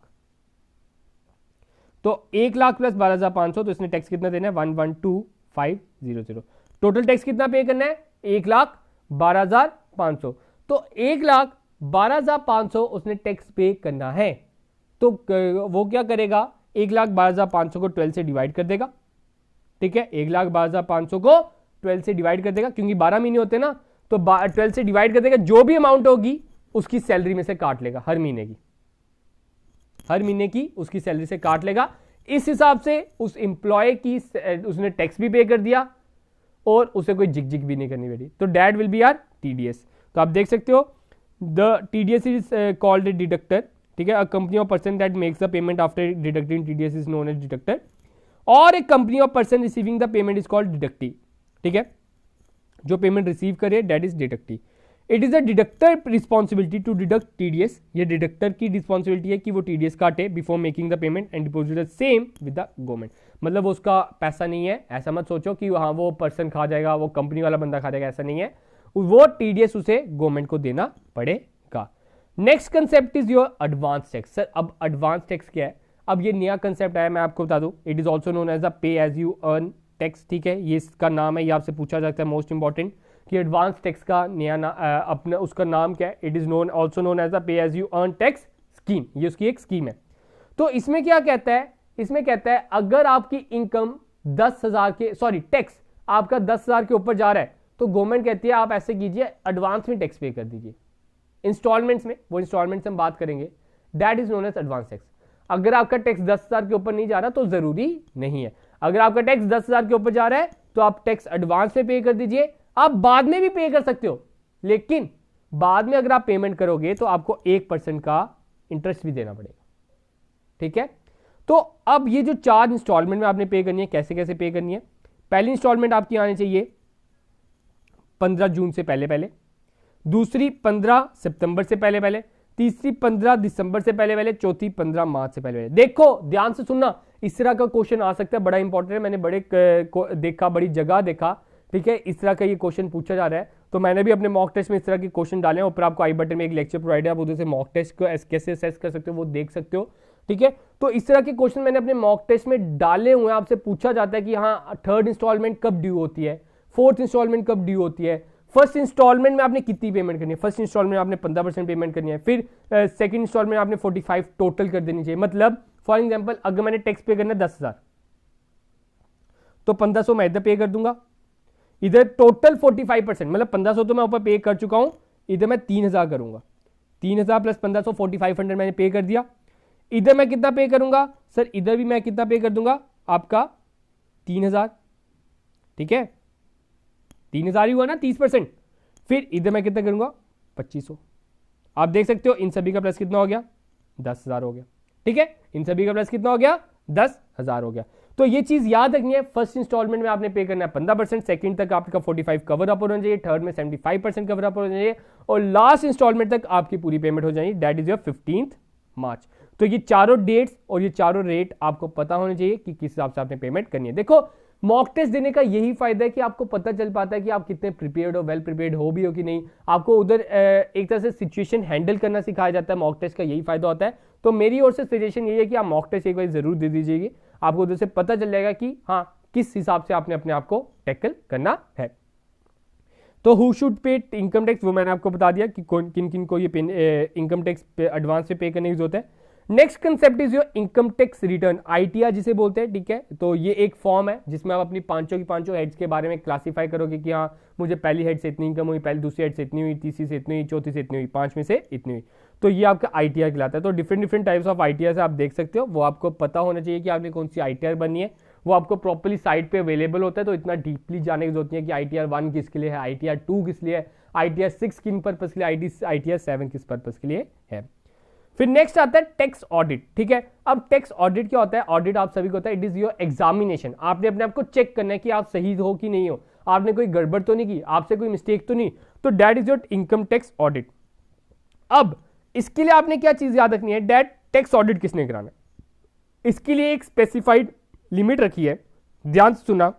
तो 1 लाख प्लस 12,500, तो इसने टैक्स कितना देना है, 112,500। टोटल टैक्स कितना पे करना है? 1,12,500। तो 1,12,500 उसने टैक्स पे करना है, तो वो क्या करेगा? 1,12,500 को 12 से डिवाइड कर देगा। ठीक है, 1,12,500 को 12 से डिवाइड कर देगा, क्योंकि 12 महीने होते हैं ना, तो 12 से डिवाइड कर देगा। जो भी अमाउंट होगी उसकी सैलरी में से काट लेगा, हर महीने की उसकी सैलरी से काट लेगा। इस हिसाब से उस एम्प्लॉय की उसने टैक्स भी पे कर दिया और उसे कोई जिग भी नहीं करनी पड़ी। तो that will be our TDS. तो आप देख सकते हो the TDS is called deductor. ठीक है, a company or person that makes the payment after deducting TDS is known as deductor, और a company or person receiving the payment is called deductee. ठीक है, जो पेमेंट रिसीव करे that is deductee. It is a deductor responsibility to deduct TDS. ये deductor की responsibility है कि वो टीडीएस काटे before making the payment and deposit the same with the government. मतलब उसका पैसा नहीं है, ऐसा मत सोचो कि हाँ वो पर्सन खा जाएगा, वो कंपनी वाला बंदा खा जाएगा, ऐसा नहीं है। वो टीडीएस उसे गवर्नमेंट को देना पड़ेगा। Next concept is your advance tax. Sir अब एडवांस टैक्स क्या है? अब ये नया कंसेप्ट आया, मैं आपको बता दूं। It is also known as the pay as you earn tax. ठीक है, ये इसका नाम है, ये आपसे पूछा जाता है मोस्ट इंपॉर्टेंट कि एडवांस टैक्स का नया अपना उसका नाम क्या है? It is known also known as the pay as you earn tax scheme. ये उसकी एक स्कीम है। तो इसमें क्या कहता है? इसमें कहता है अगर आपकी इनकम 10,000 के टैक्स आपका 10,000 के ऊपर जा रहा है, तो गवर्नमेंट कहती है आप ऐसे कीजिए, एडवांस में टैक्स पे कर दीजिए, इंस्टॉलमेंट्स में। वो इंस्टॉलमेंट्स हम बात करेंगे, that is known as advance tax. अगर आपका टैक्स 10,000 के ऊपर नहीं जा रहा तो जरूरी नहीं है। अगर आपका टैक्स 10,000 के ऊपर जा रहा है तो आप टैक्स एडवांस में पे कर दीजिए। आप बाद में भी पे कर सकते हो, लेकिन बाद में अगर आप पेमेंट करोगे तो आपको 1% का इंटरेस्ट भी देना पड़ेगा। ठीक है, तो अब ये जो 4 इंस्टॉलमेंट में आपने पे करनी है, कैसे कैसे पे करनी है? पहली इंस्टॉलमेंट आपकी आनी चाहिए 15 जून से पहले, दूसरी 15 सितंबर से पहले, तीसरी 15 दिसंबर से पहले, चौथी 15 मार्च से पहले। देखो ध्यान से सुनना, इस तरह का क्वेश्चन आ सकता है, बड़ा इंपॉर्टेंट है। मैंने बड़ी जगह देखा। ठीक है, इस तरह का ये क्वेश्चन पूछा जा रहा है, तो मैंने भी अपने मॉक टेस्ट में इस तरह के क्वेश्चन डाले हैं। ऊपर आपको आई बटन में एक लेक्चर प्रोवाइड है, आप उधर से मॉक टेस्ट को कैसे असेस कर सकते हो वो देख सकते हो। ठीक है, तो इस तरह के क्वेश्चन मैंने अपने मॉक टेस्ट में डाले हुए हैं। आपसे पूछा जाता है कि हाँ 3rd इंस्टॉलमेंट कब ड्यू होती है, 4th इंस्टॉलमेंट कब ड्यू होती है, फर्स्ट इंस्टॉलमेंट में आपने कितनी पेमेंट करनी है? फर्स्ट इंस्टॉलमेंट में आपने 15% पेमेंट करनी है, फिर सेकंड इंस्टॉलमेंट में आपने 45 टोटल कर देनी चाहिए। मतलब फॉर एग्जांपल अगर मैंने टैक्स पे करना है 10,000, तो 1500 मैं इधर पे कर दूंगा, इधर टोटल 45%, मतलब 1500 तो मैं ऊपर पे कर चुका हूं, इधर मैं 3,000 करूंगा। 3,000 प्लस 1500 4500 मैंने पे कर दिया। इधर मैं कितना पे करूंगा? सर इधर भी मैं कितना पे कर दूंगा? आपका 3,000। ठीक है, 3,000 ही हुआ ना, 30%। फिर इधर मैं कितना करूंगा? 2500। आप देख सकते हो इन सभी का प्लस कितना हो गया? 10,000 हो गया। ठीक है, इन सभी का प्लस कितना हो गया? 10,000 हो गया। तो ये चीज याद रखनी है, फर्स्ट इंस्टॉलमेंट में आपने पे करना है 15%, सेकंड तक आपका 45 कवर अप होना चाहिए, थर्ड में 75% कवर अप होना चाहिए, और लास्ट इंस्टॉलमेंट तक आपकी पूरी पेमेंट हो जाएगी, दैट इज योर 15th मार्च। तो ये चारों डेट्स और ये चारों रेट आपको पता होने चाहिए कि किस हिसाब से आपने पेमेंट करनी है। देखो मॉक टेस्ट देने का यही फायदा है कि आपको पता चल पाता है कि आप कितने प्रिपेयर्ड हो, वेल प्रिपेयर्ड हो भी हो कि नहीं। आपको उधर एक तरह से सिचुएशन हैंडल करना सिखाया जाता है, मॉक टेस्ट का यही फायदा होता है। तो मेरी ओर से सजेशन यही है कि आप मॉक टेस्ट एक बार जरूर दे दीजिएगा, आपको उधर से पता चल जाएगा कि हाँ किस हिसाब से आपने अपने आप को टैकल करना है। तो who should pay income tax, वो मैंने आपको बता दिया कि किन किन को ये इनकम टैक्स एडवांस पे करने की जरूरत है। Next concept is your income tax return, ITR जिसे बोलते हैं। ठीक है, तो ये एक फॉर्म है जिसमें आप अपनी पांचों हेड्स के बारे में क्लासीफाई करोगे कि हाँ मुझे पहली हेड से इतनी इनकम हुई, पहली दूसरी हेड से इतनी हुई, तीसरी से इतनी हुई, चौथी से इतनी हुई, पांचवीं से इतनी हुई। तो ये आपका आईटीआर कहलाता है। तो डिफरेंट टाइप्स ऑफ आईटीआर से आप देख सकते हो, वो आपको पता होना चाहिए कि आपने कौन सी आईटीआर बननी है। वो आपको प्रॉपर्ली साइट पे अवेलेबल होता है, तो इतना डीपली जाने की जरूरत नहीं है कि आईटीआर 1 किसके लिए है, आईटीआर 2 किस लिए है, आईटीआर 6 किन पर्पज के लिए, आईटीआर 7 किस पर्पज के लिए है। फिर नेक्स्ट आता है टैक्स ऑडिट। ठीक है, अब टैक्स ऑडिट क्या होता है? ऑडिट आप सभी को होता है, इट इज योर एग्जामिनेशन। आपने अपने आप को चेक करना है कि आप सही हो कि नहीं हो, आपने कोई गड़बड़ तो नहीं की, आपसे कोई मिस्टेक तो नहीं। तो that is your income tax audit. अब इसके लिए आपने क्या चीज याद रखनी है? दैट टैक्स ऑडिट किसने कराना है, इसके लिए एक स्पेसिफाइड लिमिट रखी है। ध्यान से सुना,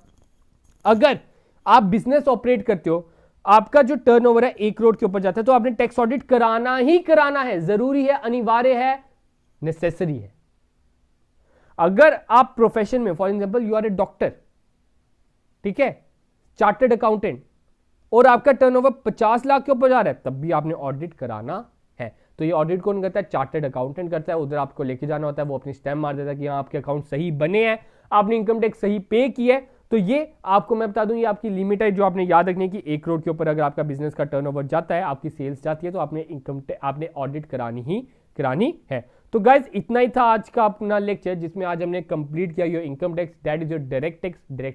अगर आप बिजनेस ऑपरेट करते हो, आपका जो टर्नओवर है 1 करोड़ के ऊपर जाता है, तो आपने टैक्स ऑडिट कराना ही कराना है, जरूरी है, अनिवार्य है, नेसेसरी है। अगर आप प्रोफेशन में, for example you are a doctor, ठीक है, चार्टर्ड अकाउंटेंट और आपका टर्नओवर 50 लाख के ऊपर जा रहा है, तब भी आपने ऑडिट कराना है। तो ये ऑडिट कौन करता है? चार्टर्ड अकाउंटेंट करता है। उधर आपको लेके जाना होता है, वो अपनी स्टैम्प मार देता है कि हाँ आपके अकाउंट सही बने हैं, आपने इनकम टैक्स सही पे किया है। तो ये आपको मैं बता दूं, ये आपकी लिमिट है जो आपने याद रखनी है कि 1 करोड़ के ऊपर अगर आपका बिजनेस का टर्नओवर जाता है, आपकी सेल्स जाती है, तो आपने ऑडिट करानी है। तो गाइज इतना ही था आज का अपना लेक्चर, जिसमें आज हमने कंप्लीट किया your income tax, that is your direct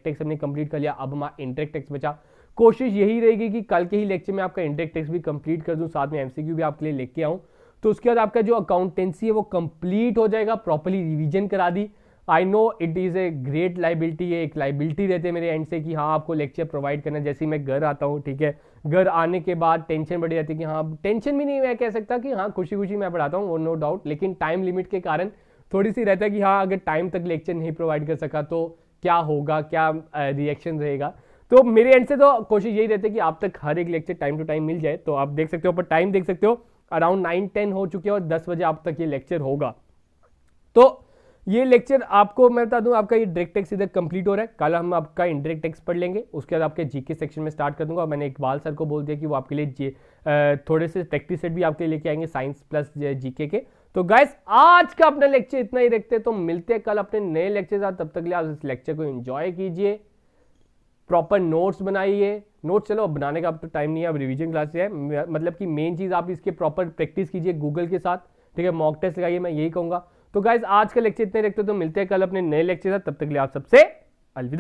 tax हमने कंप्लीट कर लिया। अब हमारा इनडायरेक्ट टैक्स बचा। कोशिश यही रहेगी कि कल के ही लेक्चर में आपका इनडायरेक्ट टैक्स भी कंप्लीट कर दूं, साथ में एमसीक्यू भी आपके लिए लेके आऊं। तो उसके बाद आपका जो अकाउंटेंसी है वो कंप्लीट हो जाएगा, प्रॉपर्ली रिवीजन करा दी। I know it is a great liability, एक लाइबिलिटी रहते हैं मेरे एंड से कि हाँ आपको लेक्चर प्रोवाइड करना। जैसे ही मैं घर आता हूँ, ठीक है, घर आने के बाद टेंशन बढ़ी जाती है कि हाँ, टेंशन भी नहीं मैं कह सकता कि हाँ खुशी खुशी मैं पढ़ाता हूँ, नो डाउट, लेकिन टाइम लिमिट के कारण थोड़ी सी रहता है कि हाँ अगर टाइम तक लेक्चर नहीं प्रोवाइड कर सका तो क्या होगा, क्या रिएक्शन रहेगा। तो मेरे एंड से तो कोशिश यही रहती है कि आप तक हर एक लेक्चर टाइम टू टाइम मिल जाए। तो आप देख सकते हो, पर टाइम देख सकते हो अराउंड 9-10 हो चुके हैं और 10 बजे आप तक ये लेक्चर होगा। तो ये लेक्चर आपको मैं बता दूं, आपका ये डायरेक्ट टैक्स इधर कंप्लीट हो रहा है। कल हम आपका इनडायरेक्ट टैक्स पढ़ लेंगे, उसके बाद आपके जीके सेक्शन में स्टार्ट कर दूंगा। मैंने इकबाल सर को बोल दिया कि वो आपके लिए थोड़े से प्रैक्टिस सेट भी आपके लिए लेके आएंगे, साइंस प्लस जीके के। तो गाइस आज का अपना लेक्चर इतना ही रखते हैं, तो मिलते हैं कल अपने नए लेक्चर के साथ। तब तक के लिए आप इस लेक्चर को एंजॉय कीजिए, प्रॉपर नोट्स बनाइए। नोट्स चलो अब बनाने का अब तो टाइम नहीं है, अब रिवीजन क्लास है, मतलब कि मेन चीज आप इसके प्रॉपर प्रैक्टिस कीजिए गूगल के साथ, ठीक है, मॉक टेस्ट लगाइए, मैं यही कहूंगा। तो गाइज आज का लेक्चर इतने रखते हो, तो मिलते हैं कल अपने नए लेक्चर के साथ। तब तक के लिए आप सबसे अलविदा।